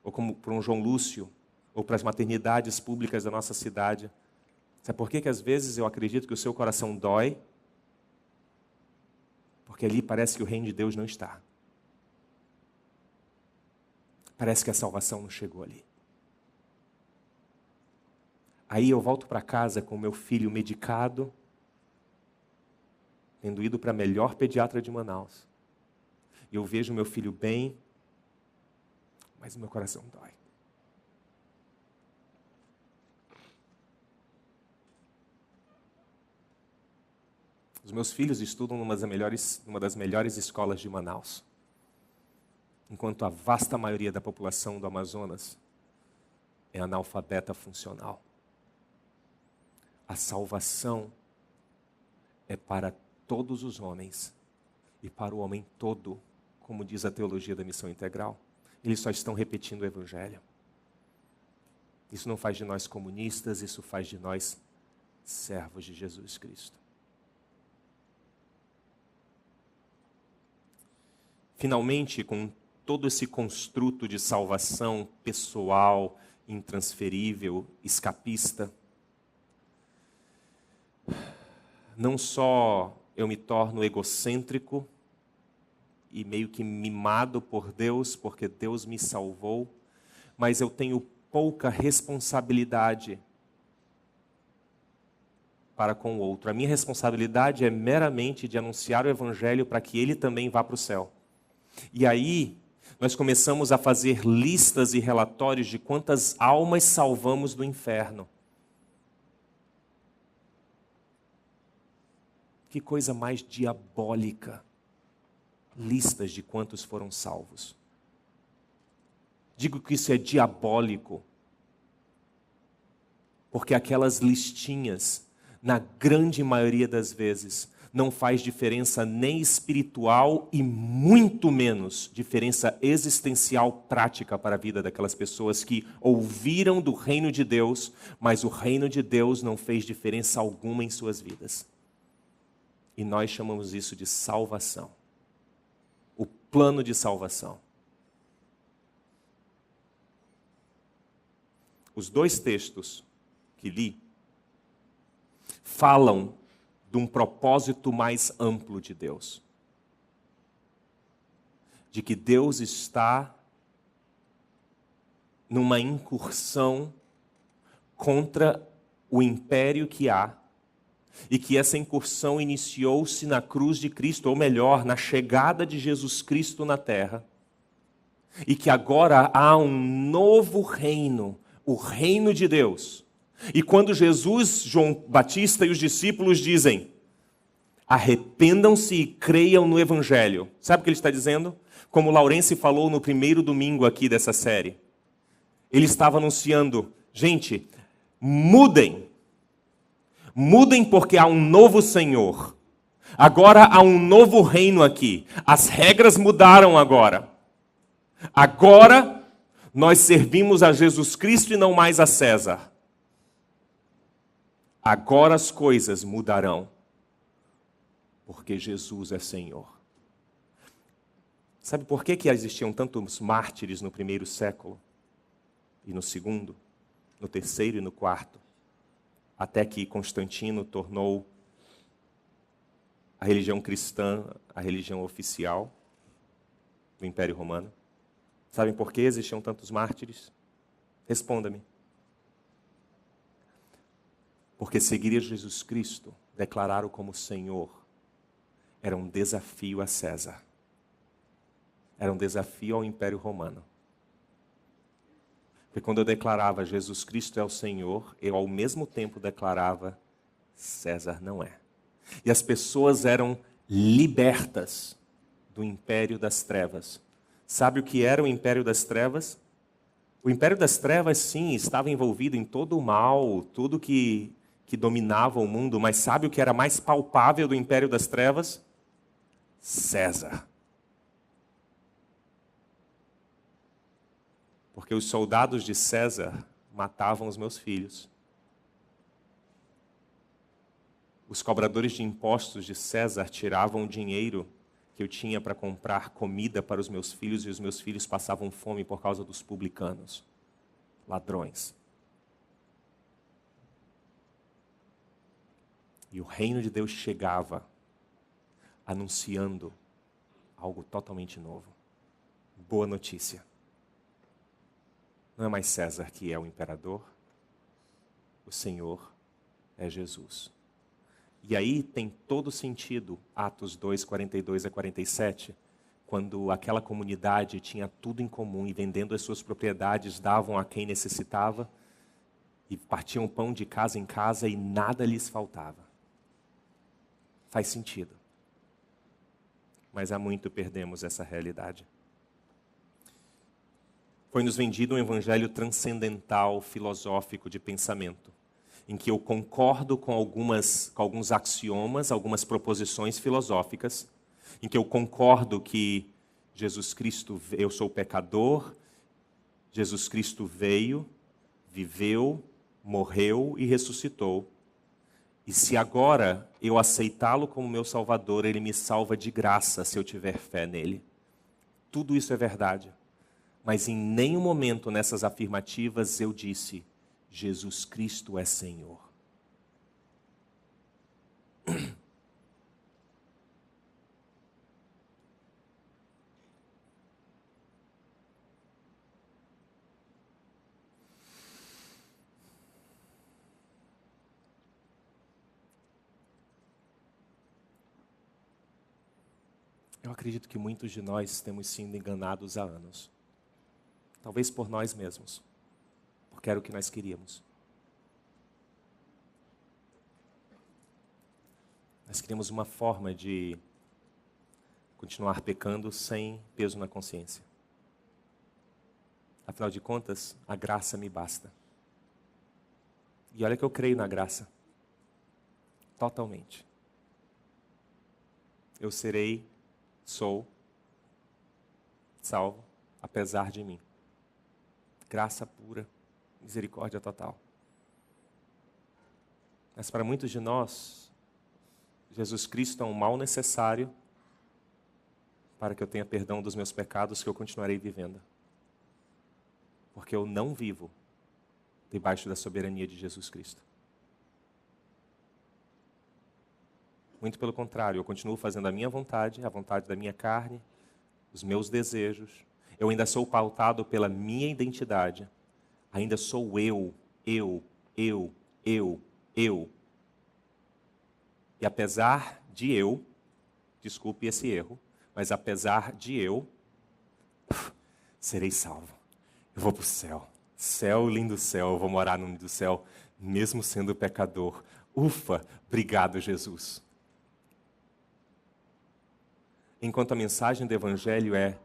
ou como para um João Lúcio, ou para as maternidades públicas da nossa cidade, sabe por que às vezes eu acredito que o seu coração dói? Porque ali parece que o reino de Deus não está. Parece que a salvação não chegou ali. Aí eu volto para casa com meu filho medicado, tendo ido para a melhor pediatra de Manaus. E eu vejo meu filho bem, mas o meu coração dói. Os meus filhos estudam numa das melhores escolas de Manaus, enquanto a vasta maioria da população do Amazonas é analfabeta funcional. A salvação é para todos os homens e para o homem todo, como diz a teologia da missão integral. Eles só estão repetindo o Evangelho. Isso não faz de nós comunistas, isso faz de nós servos de Jesus Cristo. Finalmente, com todo esse construto de salvação pessoal, intransferível, escapista, não só eu me torno egocêntrico e meio que mimado por Deus, porque Deus me salvou, mas eu tenho pouca responsabilidade para com o outro. A minha responsabilidade é meramente de anunciar o Evangelho para que ele também vá para o céu. E aí, nós começamos a fazer listas e relatórios de quantas almas salvamos do inferno. Que coisa mais diabólica. Listas de quantos foram salvos. Digo que isso é diabólico, porque aquelas listinhas, na grande maioria das vezes, não faz diferença nem espiritual e muito menos diferença existencial prática para a vida daquelas pessoas que ouviram do reino de Deus, mas o reino de Deus não fez diferença alguma em suas vidas. E nós chamamos isso de salvação. O plano de salvação. Os dois textos que li falam de um propósito mais amplo de Deus. De que Deus está numa incursão contra o império que há, e que essa incursão iniciou-se na cruz de Cristo, ou melhor, na chegada de Jesus Cristo na terra, e que agora há um novo reino, o reino de Deus. E quando Jesus, João Batista e os discípulos dizem: arrependam-se e creiam no Evangelho. Sabe o que ele está dizendo? Como Laurence falou no primeiro domingo aqui dessa série. Ele estava anunciando: gente, mudem. Mudem porque há um novo Senhor. Agora há um novo reino aqui. As regras mudaram agora. Agora nós servimos a Jesus Cristo e não mais a César. Agora as coisas mudarão, porque Jesus é Senhor. Sabe por que existiam tantos mártires no primeiro século? E no segundo? No terceiro e no quarto? Até que Constantino tornou a religião cristã a religião oficial do Império Romano. Sabem por que existiam tantos mártires? Responda-me. Porque seguir a Jesus Cristo, declará-lo como Senhor, era um desafio a César. Era um desafio ao Império Romano. Porque quando eu declarava Jesus Cristo é o Senhor, eu ao mesmo tempo declarava César não é. E as pessoas eram libertas do império das trevas. Sabe o que era o império das trevas? O império das trevas, sim, estava envolvido em todo o mal, tudo que dominava o mundo, mas sabe o que era mais palpável do império das trevas? César. Porque os soldados de César matavam os meus filhos. Os cobradores de impostos de César tiravam o dinheiro que eu tinha para comprar comida para os meus filhos, e os meus filhos passavam fome por causa dos publicanos, ladrões. E o reino de Deus chegava anunciando algo totalmente novo. Boa notícia. Não é mais César que é o imperador, o Senhor é Jesus. E aí tem todo sentido, Atos 2, 42 a 47, quando aquela comunidade tinha tudo em comum e vendendo as suas propriedades, davam a quem necessitava e partiam pão de casa em casa e nada lhes faltava. Faz sentido. Mas há muito perdemos essa realidade. Foi-nos vendido um evangelho transcendental, filosófico, de pensamento, em que eu concordo com alguns axiomas, algumas proposições filosóficas, em que eu concordo que Jesus Cristo, eu sou pecador, Jesus Cristo veio, viveu, morreu e ressuscitou. E se agora eu aceitá-lo como meu Salvador, Ele me salva de graça se eu tiver fé nele. Tudo isso é verdade. Mas em nenhum momento nessas afirmativas eu disse: Jesus Cristo é Senhor. Eu acredito que muitos de nós temos sido enganados há anos. Talvez por nós mesmos, porque era o que nós queríamos. Nós queríamos uma forma de continuar pecando sem peso na consciência. Afinal de contas, a graça me basta. E olha que eu creio na graça. Totalmente. Eu sou salvo, apesar de mim. Graça pura, misericórdia total. Mas para muitos de nós, Jesus Cristo é um mal necessário para que eu tenha perdão dos meus pecados que eu continuarei vivendo. Porque eu não vivo debaixo da soberania de Jesus Cristo. Muito pelo contrário, eu continuo fazendo a minha vontade, a vontade da minha carne, os meus desejos. Eu ainda sou pautado pela minha identidade. Ainda sou eu. E apesar de eu, desculpe esse erro, mas apesar de eu, serei salvo. Eu vou para o céu. Céu, lindo céu, eu vou morar no lindo céu, mesmo sendo pecador. Ufa, obrigado, Jesus. Enquanto a mensagem do Evangelho é: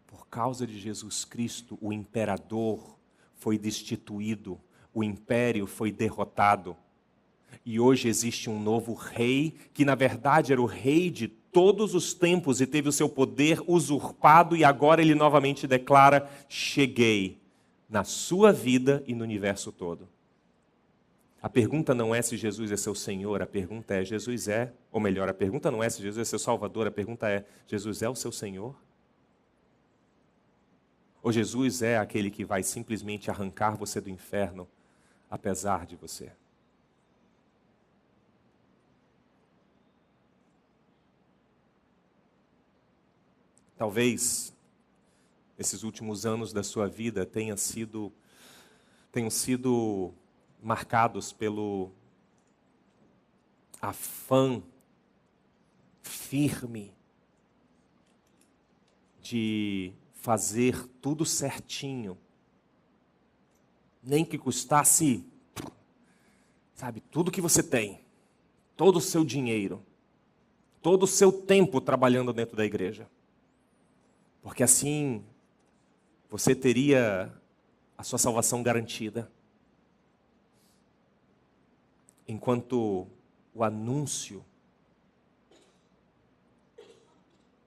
por causa de Jesus Cristo, o imperador foi destituído, o império foi derrotado. E hoje existe um novo rei, que na verdade era o rei de todos os tempos e teve o seu poder usurpado, e agora ele novamente declara: cheguei na sua vida e no universo todo. A pergunta não é se Jesus é seu Senhor, a pergunta é: Jesus é, ou melhor, a pergunta não é se Jesus é seu Salvador, a pergunta é: Jesus é o seu Senhor? Ou Jesus é aquele que vai simplesmente arrancar você do inferno, apesar de você? Talvez esses últimos anos da sua vida tenham sido marcados pelo afã firme de fazer tudo certinho, nem que custasse, sabe, tudo que você tem, todo o seu dinheiro, todo o seu tempo trabalhando dentro da igreja. Porque assim você teria a sua salvação garantida. Enquanto o anúncio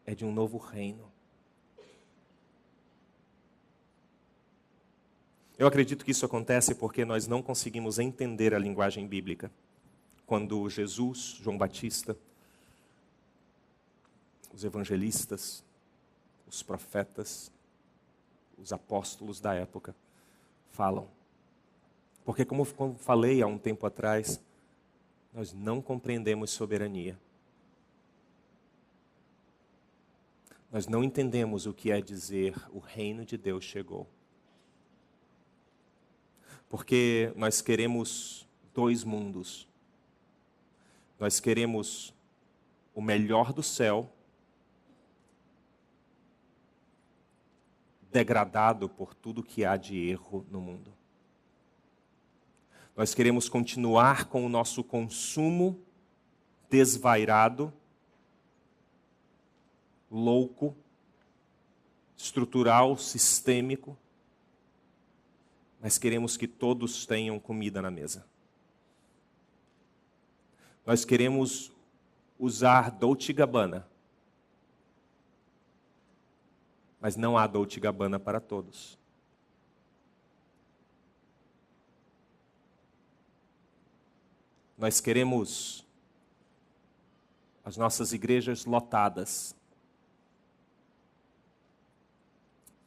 é de um novo reino. Eu acredito que isso acontece porque nós não conseguimos entender a linguagem bíblica. Quando Jesus, João Batista, os evangelistas, os profetas, os apóstolos da época falam. Porque, como falei há um tempo atrás, nós não compreendemos soberania. Nós não entendemos o que é dizer: o reino de Deus chegou. Porque nós queremos dois mundos. Nós queremos o melhor do céu, degradado por tudo que há de erro no mundo. Nós queremos continuar com o nosso consumo desvairado, louco, estrutural, sistêmico, mas queremos que todos tenham comida na mesa. Nós queremos usar Dolce & Gabbana, mas não há Dolce & Gabbana para todos. Nós queremos as nossas igrejas lotadas,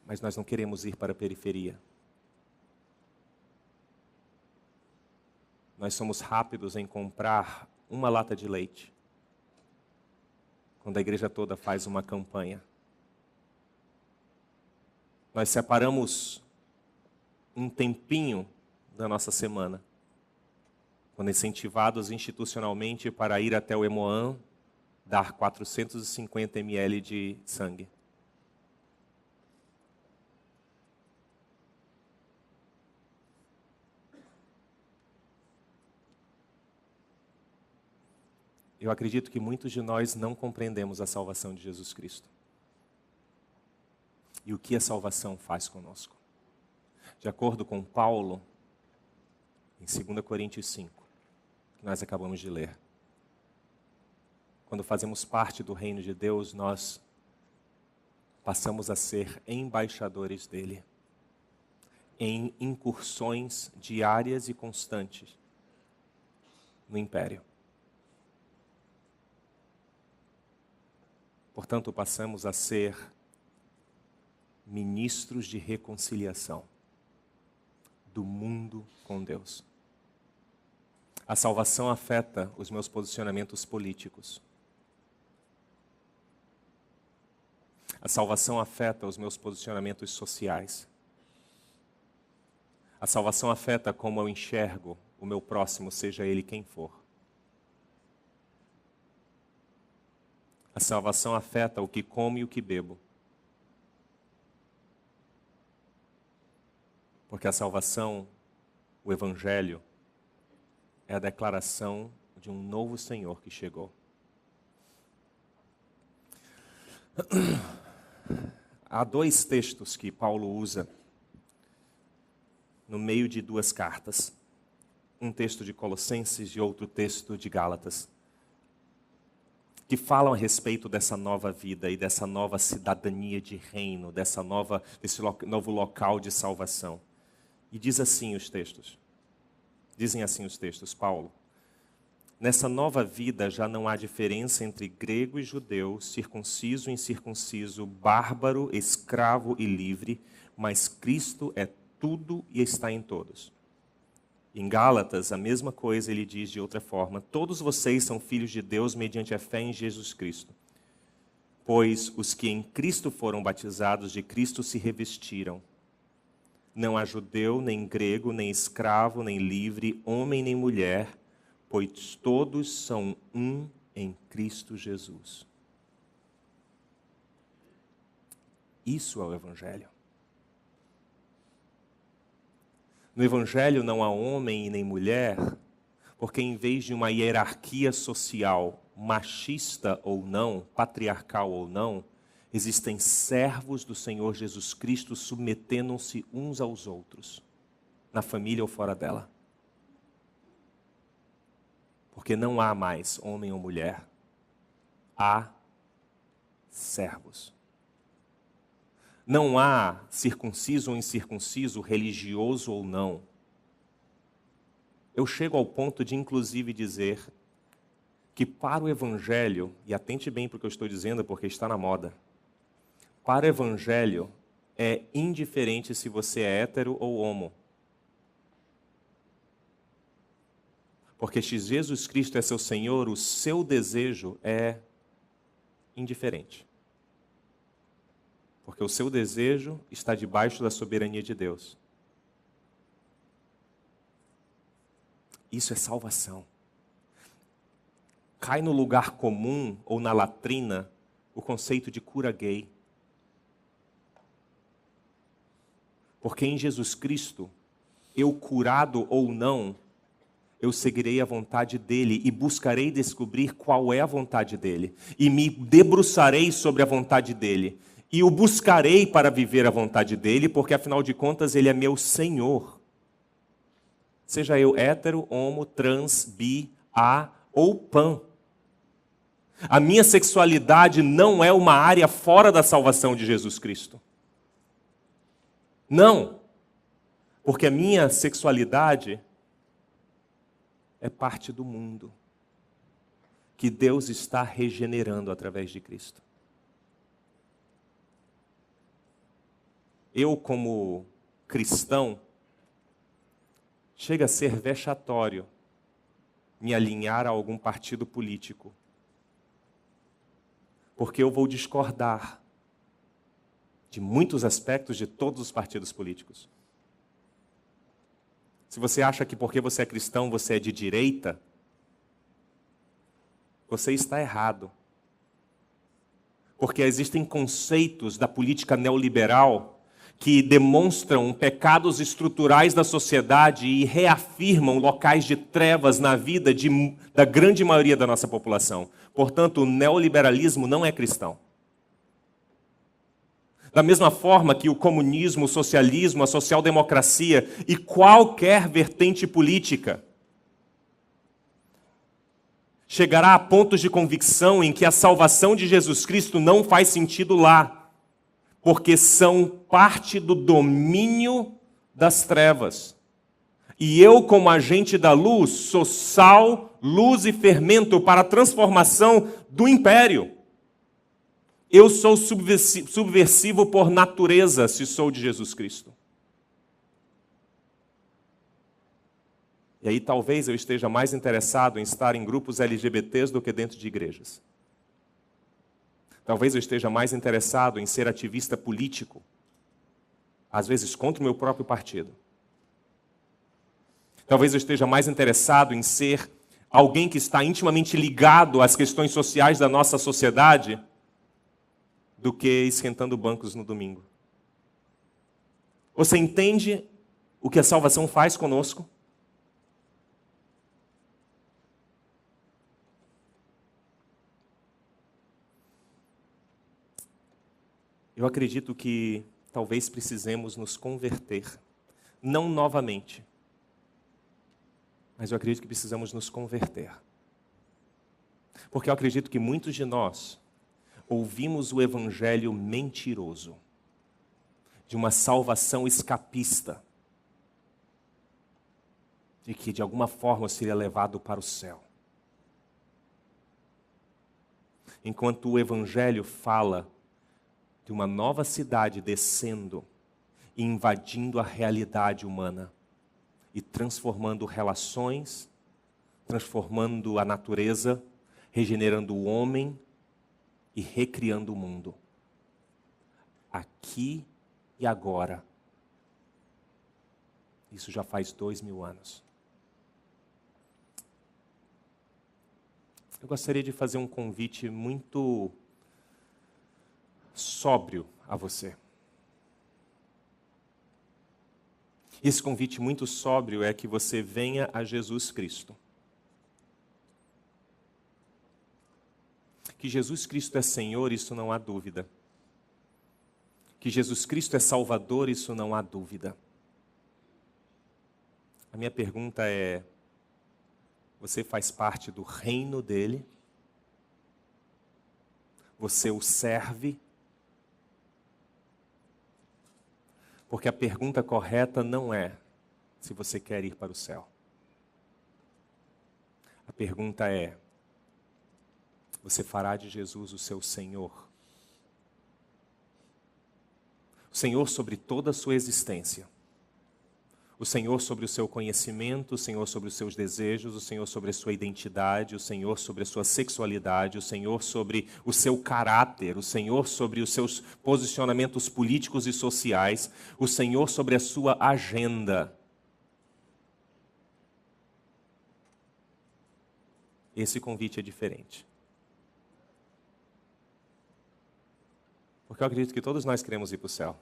Mas nós não queremos ir para a periferia. Nós somos rápidos em comprar uma lata de leite, quando a igreja toda faz uma campanha. Nós separamos um tempinho da nossa semana, quando incentivados institucionalmente para ir até o Emoan, dar 450 ml de sangue. Eu acredito que muitos de nós não compreendemos a salvação de Jesus Cristo. E o que a salvação faz conosco. De acordo com Paulo, em 2 Coríntios 5, que nós acabamos de ler, quando fazemos parte do reino de Deus, nós passamos a ser embaixadores dele, em incursões diárias e constantes no império. Portanto, passamos a ser ministros de reconciliação do mundo com Deus. A salvação afeta os meus posicionamentos políticos. A salvação afeta os meus posicionamentos sociais. A salvação afeta como eu enxergo o meu próximo, seja ele quem for. A salvação afeta o que como e o que bebo. Porque a salvação, o Evangelho, é a declaração de um novo Senhor que chegou. Há dois textos que Paulo usa no meio de duas cartas. Um texto de Colossenses e outro texto de Gálatas, que falam a respeito dessa nova vida e dessa nova cidadania de reino, desse novo local de salvação. E dizem assim os textos, Paulo: nessa nova vida já não há diferença entre grego e judeu, circunciso e incircunciso, bárbaro, escravo e livre, mas Cristo é tudo e está em todos. Em Gálatas, a mesma coisa ele diz de outra forma: todos vocês são filhos de Deus mediante a fé em Jesus Cristo. Pois os que em Cristo foram batizados, de Cristo se revestiram. Não há judeu, nem grego, nem escravo, nem livre, homem nem mulher, pois todos são um em Cristo Jesus. Isso é o Evangelho. No Evangelho não há homem e nem mulher, porque em vez de uma hierarquia social, machista ou não, patriarcal ou não, existem servos do Senhor Jesus Cristo submetendo-se uns aos outros, na família ou fora dela. Porque não há mais homem ou mulher, há servos. Não há circunciso ou incircunciso, religioso ou não. Eu chego ao ponto de, inclusive, dizer que para o Evangelho, e atente bem para o que eu estou dizendo, porque está na moda, para o Evangelho é indiferente se você é hétero ou homo. Porque se Jesus Cristo é seu Senhor, o seu desejo é indiferente. Porque o seu desejo está debaixo da soberania de Deus. Isso é salvação. Cai no lugar comum ou na latrina o conceito de cura gay. Porque em Jesus Cristo, eu curado ou não, eu seguirei a vontade dele e buscarei descobrir qual é a vontade dele. E me debruçarei sobre a vontade dele. E o buscarei para viver a vontade dele, porque afinal de contas ele é meu Senhor. Seja eu hétero, homo, trans, bi, a ou pan. A minha sexualidade não é uma área fora da salvação de Jesus Cristo. Não. Porque a minha sexualidade é parte do mundo que Deus está regenerando através de Cristo. eu como cristão, chega a ser vexatório me alinhar a algum partido político, porque eu vou discordar de muitos aspectos de todos os partidos políticos. Se você acha que porque você é cristão você é de direita, você está errado. Porque existem conceitos da política neoliberal que demonstram pecados estruturais da sociedade e reafirmam locais de trevas na vida da grande maioria da nossa população. Portanto, o neoliberalismo não é cristão. Da mesma forma que o comunismo, o socialismo, a social-democracia e qualquer vertente política chegará a pontos de convicção em que a salvação de Jesus Cristo não faz sentido lá, porque são parte do domínio das trevas. E eu, como agente da luz, sou sal, luz e fermento para a transformação do império. Eu sou subversivo por natureza, se sou de Jesus Cristo. E aí talvez eu esteja mais interessado em estar em grupos LGBTs do que dentro de igrejas. Talvez eu esteja mais interessado em ser ativista político, às vezes contra o meu próprio partido. Talvez eu esteja mais interessado em ser alguém que está intimamente ligado às questões sociais da nossa sociedade do que esquentando bancos no domingo. Você entende o que a salvação faz conosco? Eu acredito que talvez precisemos nos converter, não novamente, mas eu acredito que precisamos nos converter. Porque eu acredito que muitos de nós ouvimos o evangelho mentiroso, de uma salvação escapista, de que de alguma forma eu seria levado para o céu. Enquanto o evangelho fala de uma nova cidade descendo e invadindo a realidade humana e transformando relações, transformando a natureza, regenerando o homem e recriando o mundo. Aqui e agora. Isso já faz 2000 anos. Eu gostaria de fazer um convite muito sóbrio a você. Esse convite muito sóbrio é que você venha a Jesus Cristo. Que Jesus Cristo é Senhor, isso não há dúvida. Que Jesus Cristo é Salvador, isso não há dúvida. A minha pergunta é: você faz parte do reino dele? Você o serve? Porque a pergunta correta não é se você quer ir para o céu. A pergunta é: você fará de Jesus o seu Senhor? O Senhor sobre toda a sua existência. O Senhor sobre o seu conhecimento, o Senhor sobre os seus desejos, o Senhor sobre a sua identidade, o Senhor sobre a sua sexualidade, o Senhor sobre o seu caráter, o Senhor sobre os seus posicionamentos políticos e sociais, o Senhor sobre a sua agenda. Esse convite é diferente. Porque eu acredito que todos nós queremos ir para o céu.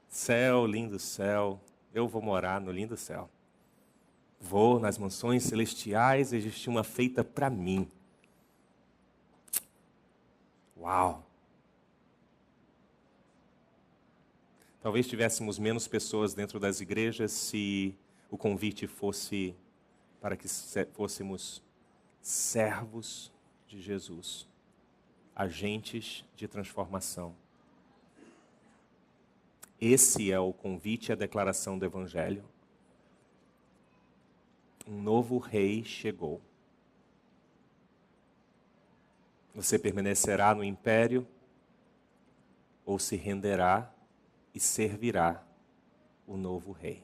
Céu, lindo céu. Eu vou morar no lindo céu. Vou nas mansões celestiais, existe uma feita para mim. Uau! Talvez tivéssemos menos pessoas dentro das igrejas se o convite fosse para que fôssemos servos de Jesus, agentes de transformação. Esse é o convite e a declaração do Evangelho. Um novo rei chegou. Você permanecerá no império ou se renderá e servirá o novo rei,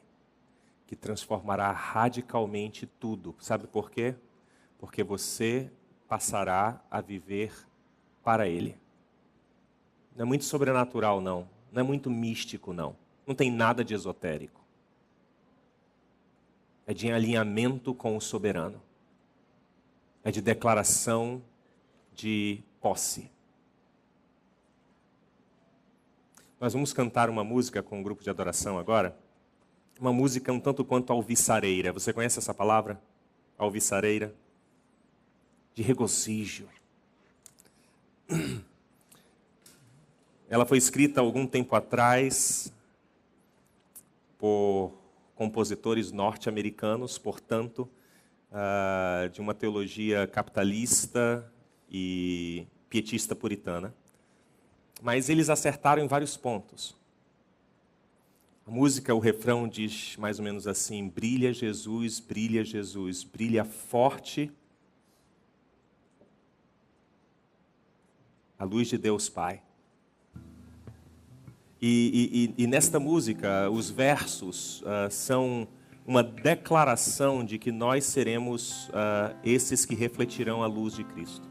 que transformará radicalmente tudo. Sabe por quê? Porque você passará a viver para ele. Não é muito sobrenatural, não. Não é muito místico, não. Não tem nada de esotérico. É de alinhamento com o soberano. É de declaração de posse. Nós vamos cantar uma música com um grupo de adoração agora. Uma música um tanto quanto alvissareira. Você conhece essa palavra? Alvissareira? De regozijo. Ela foi escrita há algum tempo atrás por compositores norte-americanos, portanto, de uma teologia capitalista e pietista puritana. Mas eles acertaram em vários pontos. A música, o refrão diz mais ou menos assim: brilha Jesus, brilha forte a luz de Deus Pai. E nesta música, os versos são uma declaração de que nós seremos esses que refletirão a luz de Cristo.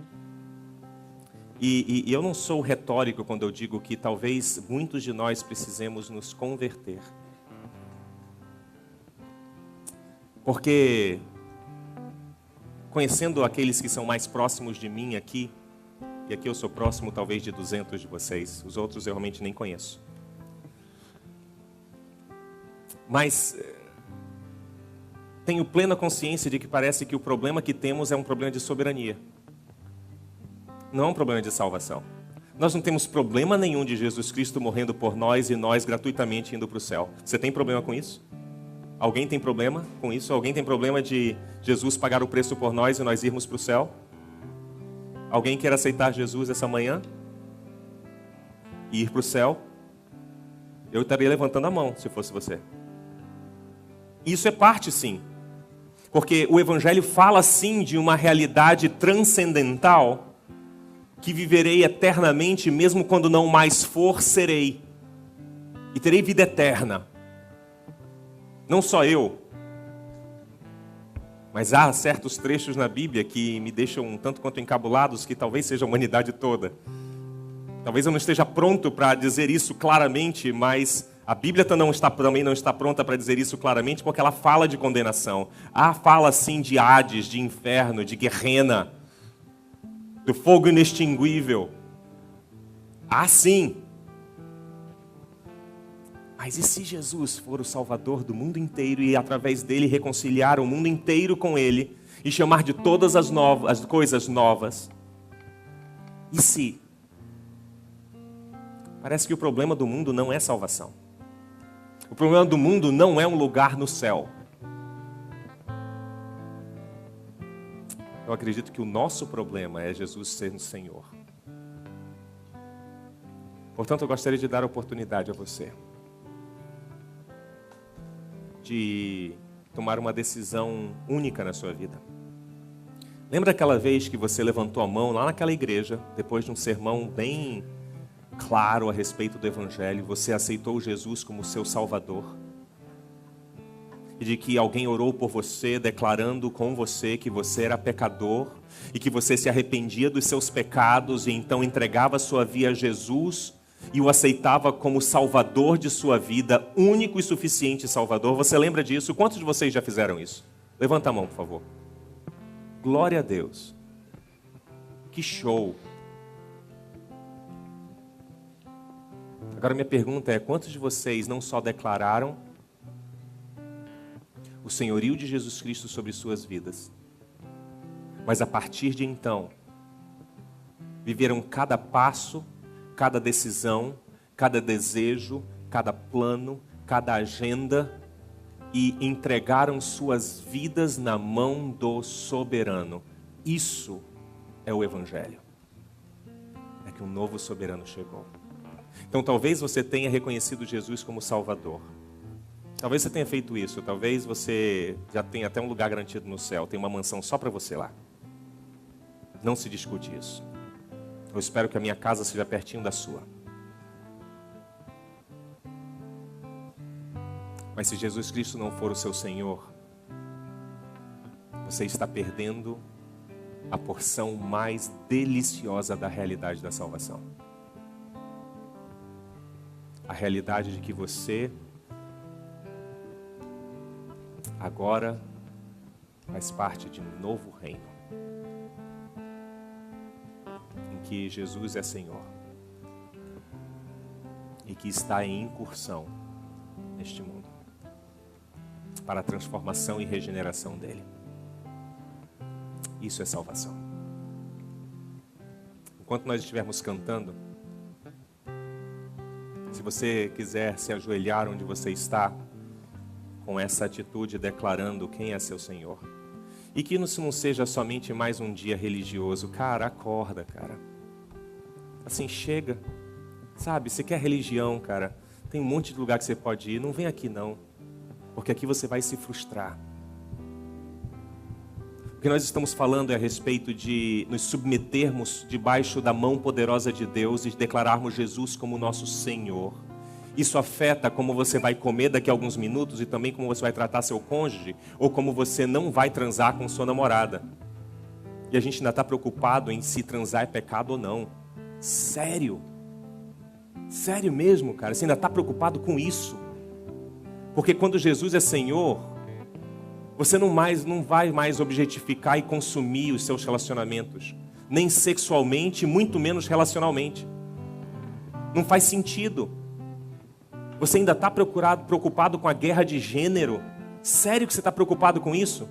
E eu não sou retórico quando eu digo que talvez muitos de nós precisemos nos converter. Porque, conhecendo aqueles que são mais próximos de mim aqui, e aqui eu sou próximo talvez de 200 de vocês, os outros eu realmente nem conheço. Mas tenho plena consciência de que parece que o problema que temos é um problema de soberania. Não é um problema de salvação. Nós não temos problema nenhum de Jesus Cristo morrendo por nós e nós gratuitamente indo para o céu. Você tem problema com isso? Alguém tem problema com isso? Alguém tem problema de Jesus pagar o preço por nós e nós irmos para o céu? Alguém quer aceitar Jesus essa manhã? E ir para o céu? Eu estaria levantando a mão se fosse você. Isso é parte, sim. Porque o Evangelho fala, sim, de uma realidade transcendental que viverei eternamente, mesmo quando não mais for, serei. E terei vida eterna. Não só eu. Mas há certos trechos na Bíblia que me deixam um tanto quanto encabulados, que talvez seja a humanidade toda. Talvez eu não esteja pronto para dizer isso claramente, mas a Bíblia também não está pronta para dizer isso claramente, porque ela fala de condenação. Fala sim de Hades, de inferno, de Guerrena, do fogo inextinguível. Sim. Mas e se Jesus for o Salvador do mundo inteiro e através dele reconciliar o mundo inteiro com ele e chamar de todas as coisas novas? E se? Parece que o problema do mundo não é salvação. O problema do mundo não é um lugar no céu. Eu acredito que o nosso problema é Jesus sendo Senhor. Portanto, eu gostaria de dar a oportunidade a você de tomar uma decisão única na sua vida. Lembra aquela vez que você levantou a mão lá naquela igreja, depois de um sermão bem claro a respeito do Evangelho, você aceitou Jesus como seu Salvador? E de que alguém orou por você, declarando com você que você era pecador e que você se arrependia dos seus pecados e então entregava sua vida a Jesus e o aceitava como Salvador de sua vida, único e suficiente Salvador. Você lembra disso? Quantos de vocês já fizeram isso? Levanta a mão, por favor. Glória a Deus. Que show. Agora minha pergunta é, quantos de vocês não só declararam o senhorio de Jesus Cristo sobre suas vidas, mas a partir de então, viveram cada passo, cada decisão, cada desejo, cada plano, cada agenda e entregaram suas vidas na mão do soberano? Isso é o Evangelho. É que um novo soberano chegou. Então talvez você tenha reconhecido Jesus como Salvador. Talvez você tenha feito isso. Talvez você já tenha até um lugar garantido no céu. Tem uma mansão só para você lá. Não se discute isso. Eu espero que a minha casa seja pertinho da sua. Mas se Jesus Cristo não for o seu Senhor, você está perdendo a porção mais deliciosa da realidade da salvação. A realidade de que você agora faz parte de um novo reino, em que Jesus é Senhor e que está em incursão neste mundo para a transformação e regeneração dele. Isso é salvação. Enquanto nós estivermos cantando, se você quiser se ajoelhar onde você está, com essa atitude declarando quem é seu Senhor, e que isso não seja somente mais um dia religioso. Cara, acorda, cara. Assim, chega. Sabe, você quer religião, cara? Tem um monte de lugar que você pode ir. Não vem aqui não, porque aqui você vai se frustrar. O que nós estamos falando é a respeito de nos submetermos debaixo da mão poderosa de Deus e declararmos Jesus como nosso Senhor. Isso afeta como você vai comer daqui a alguns minutos e também como você vai tratar seu cônjuge ou como você não vai transar com sua namorada. E a gente ainda está preocupado em se transar é pecado ou não. Sério? Sério mesmo, cara? Você ainda está preocupado com isso? Porque quando Jesus é Senhor, você não vai mais objetificar e consumir os seus relacionamentos. Nem sexualmente, muito menos relacionalmente. Não faz sentido. Você ainda está preocupado com a guerra de gênero? Sério que você está preocupado com isso?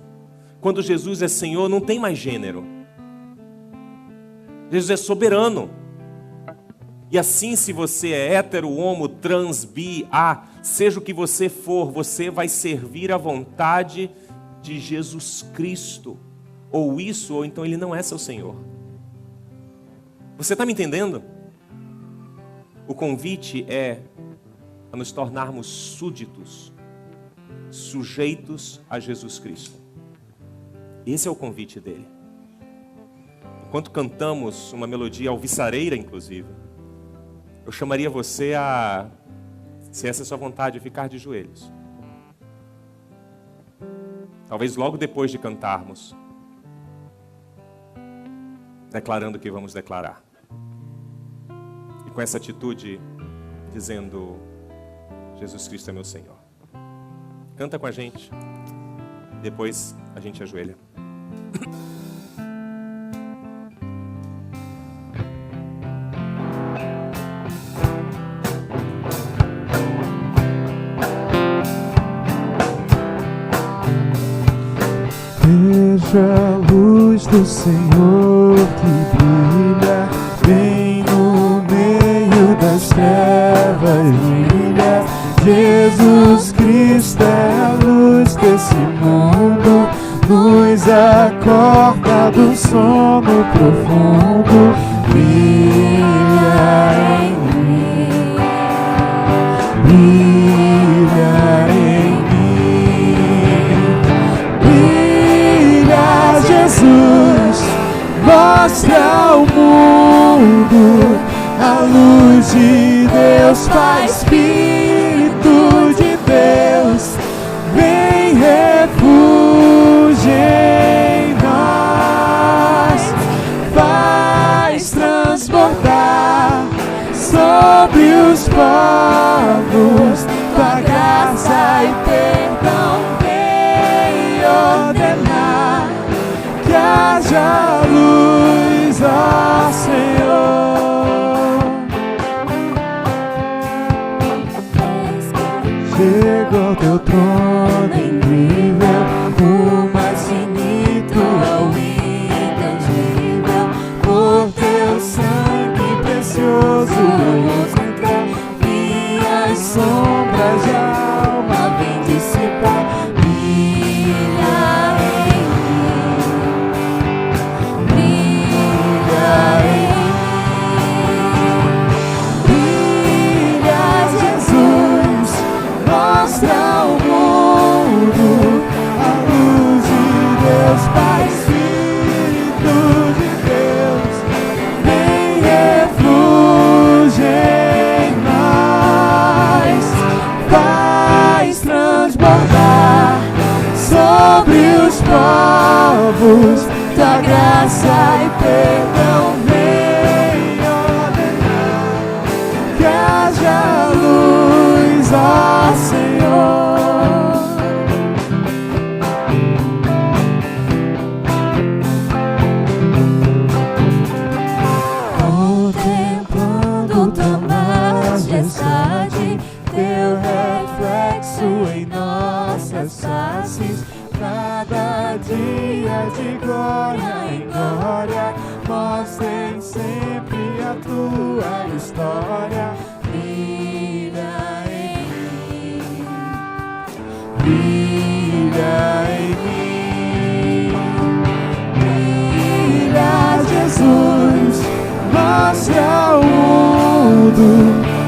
Quando Jesus é Senhor, não tem mais gênero. Jesus é soberano. E assim, se você é hétero, homo, trans, bi, seja o que você for, você vai servir à vontade de Jesus Cristo. Ou isso, ou então ele não é seu Senhor. Você está me entendendo? O convite é a nos tornarmos súditos, sujeitos a Jesus Cristo. Esse é o convite dele. Enquanto cantamos uma melodia alvissareira, inclusive, eu chamaria você a, se essa é a sua vontade, ficar de joelhos. Talvez logo depois de cantarmos, declarando o que vamos declarar. E com essa atitude, dizendo: Jesus Cristo é meu Senhor. Canta com a gente. Depois a gente ajoelha. Veja a luz do Senhor que brilha bem no meio das trevas, brilha. Jesus Cristo é a luz desse mundo, nos acorda do sono profundo. Brilha em mim, brilha em mim, brilha Jesus, mostra ao mundo a luz de Deus, Pai, Espírito de Deus, vem refúgio em nós, faz transbordar sobre os povos tua graça e perdão, vem ordenar que haja luz, ó Senhor. Chega ao teu trono incrível, o mais finito ao intangível, por teu sangue precioso eu encontrar, minhas sombras de alma vem dissipar. Brilha em mim, brilha em mim, brilha Jesus, mostra ao mundo contemplando tua majestade, teu reflexo em nossas faces, cada dia de glória em glória, mostrem sempre a tua história. Brilha em mim, brilha em mim, brilha, Jesus, mostre ao mundo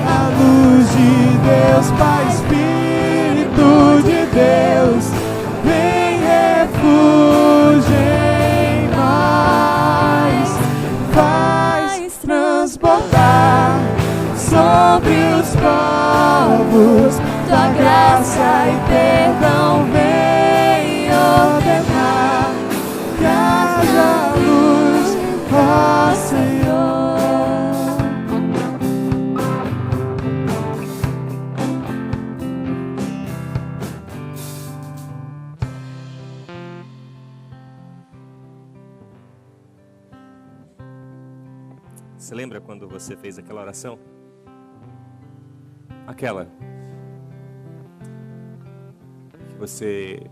a luz de Deus, Pai, Espírito de Deus, vem refúgio em nós, faz transbordar sobre os povos tua graça e perdão, vem ordenar que haja luz, ó Senhor. Você lembra quando você fez aquela oração? Aquela que você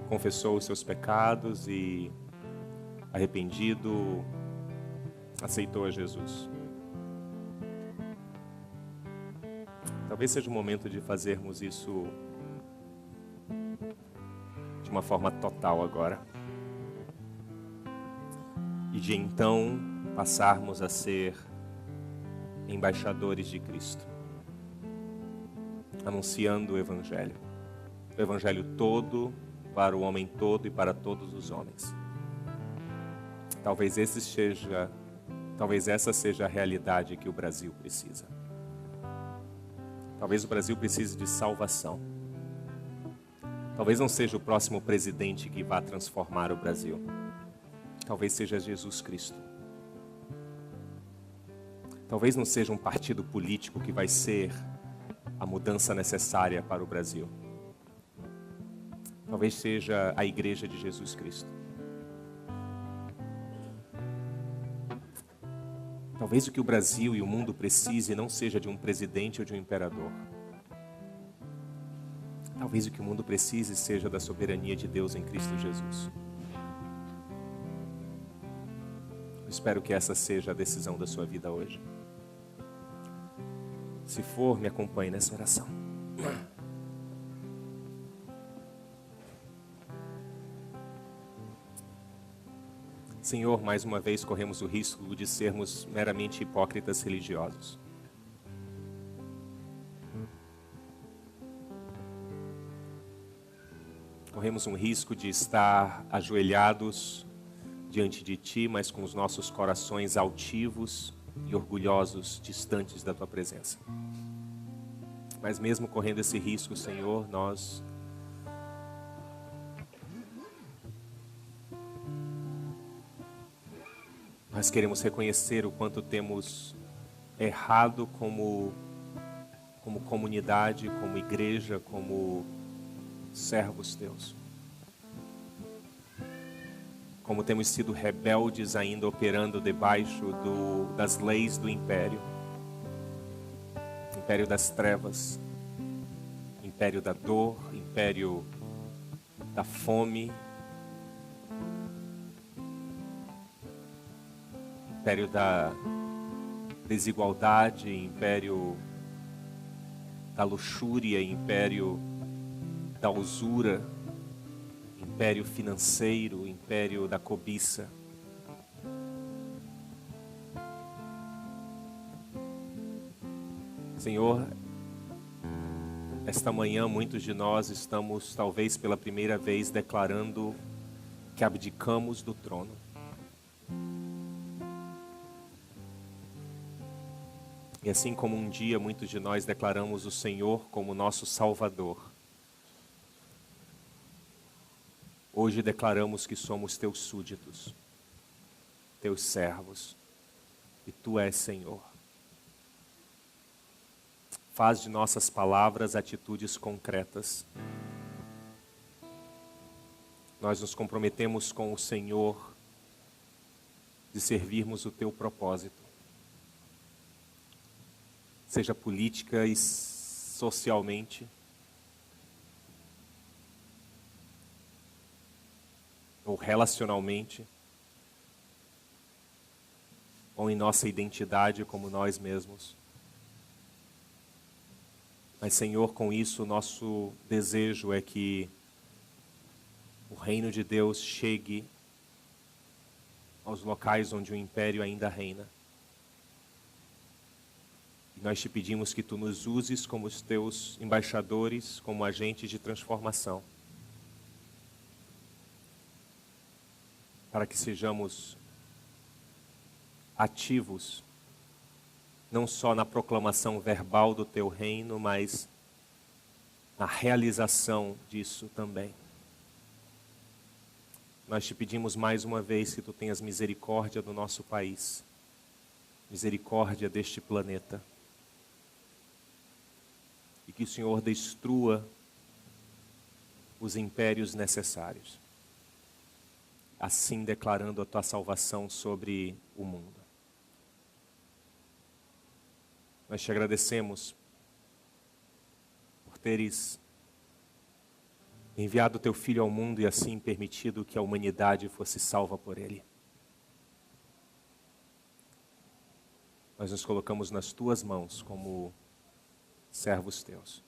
confessou os seus pecados e, arrependido, aceitou a Jesus. Talvez seja o momento de fazermos isso de uma forma total agora. E de então passarmos a ser embaixadores de Cristo, anunciando o Evangelho todo para o homem todo e para todos os homens. Talvez essa seja a realidade que o Brasil precisa. Talvez o Brasil precise de salvação. Talvez não seja o próximo presidente que vá transformar o Brasil. Talvez seja Jesus Cristo. Talvez não seja um partido político que vai ser a mudança necessária para o Brasil. Talvez seja a Igreja de Jesus Cristo. Talvez o que o Brasil e o mundo precise não seja de um presidente ou de um imperador. Talvez o que o mundo precise seja da soberania de Deus em Cristo Jesus. Eu espero que essa seja a decisão da sua vida hoje. Se for, me acompanhe nessa oração. Senhor, mais uma vez corremos o risco de sermos meramente hipócritas religiosos. Corremos um risco de estar ajoelhados diante de Ti, mas com os nossos corações altivos e orgulhosos, distantes da Tua presença. Mas mesmo correndo esse risco, Senhor, nós queremos reconhecer o quanto temos errado como comunidade, como igreja, como servos Teus. Como temos sido rebeldes ainda operando debaixo das leis do império das trevas, império da dor, império da fome, império da desigualdade, império da luxúria, império da usura, império financeiro, império da cobiça. Senhor, esta manhã muitos de nós estamos talvez pela primeira vez declarando que abdicamos do trono. E assim como um dia muitos de nós declaramos o Senhor como nosso Salvador, hoje declaramos que somos Teus súditos, Teus servos, e Tu és Senhor. Faz de nossas palavras atitudes concretas. Nós nos comprometemos com o Senhor de servirmos o Teu propósito. seja política e socialmente, ou relacionalmente, ou em nossa identidade como nós mesmos. Mas, Senhor, com isso, nosso desejo é que o reino de Deus chegue aos locais onde o império ainda reina. E nós te pedimos que tu nos uses como os teus embaixadores, como agentes de transformação, para que sejamos ativos, não só na proclamação verbal do teu reino, mas na realização disso também. Nós te pedimos mais uma vez que tu tenhas misericórdia do nosso país, misericórdia deste planeta, e que o Senhor destrua os impérios necessários, assim declarando a tua salvação sobre o mundo. Nós te agradecemos por teres enviado teu Filho ao mundo e assim permitido que a humanidade fosse salva por ele. Nós nos colocamos nas tuas mãos como servos teus.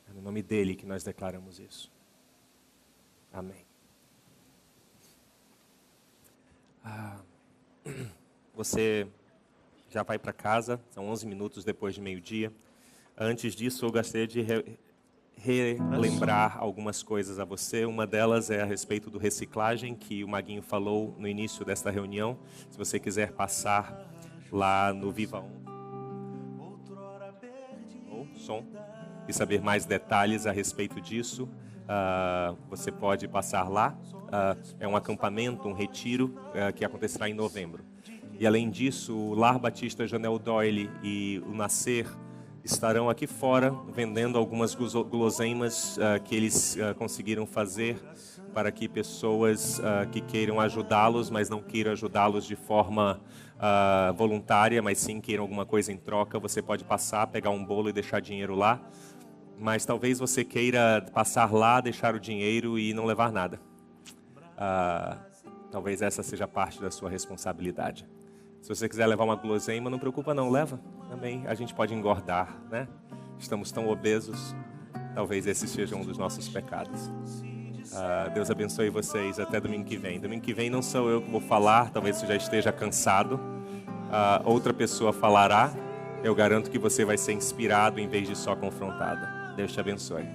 É no nome dele que nós declaramos isso. Amém. Você já vai para casa, são 11 minutos depois de meio-dia. Antes disso, eu gostaria de relembrar algumas coisas a você. Uma delas é a respeito do reciclagem, que o Maguinho falou no início desta reunião. Se você quiser passar lá no Viva ou som e saber mais detalhes a respeito disso, você pode passar lá. É um acampamento, um retiro que acontecerá em novembro. E além disso, o Lar Batista Janel Doyle e o Nascer estarão aqui fora vendendo algumas guloseimas que eles conseguiram fazer para que pessoas que queiram ajudá-los, mas não queiram ajudá-los de forma voluntária, mas sim queiram alguma coisa em troca, você pode passar, pegar um bolo e deixar dinheiro lá. Mas talvez você queira passar lá, deixar o dinheiro e não levar nada. Talvez essa seja parte da sua responsabilidade. Se você quiser levar uma guloseima, não preocupa não, leva. Também a gente pode engordar, né? Estamos tão obesos. Talvez esse seja um dos nossos pecados. Deus abençoe vocês. Até domingo que vem. Domingo que vem não sou eu que vou falar. Talvez você já esteja cansado. Outra pessoa falará. Eu garanto que você vai ser inspirado em vez de só confrontado. Deus te abençoe.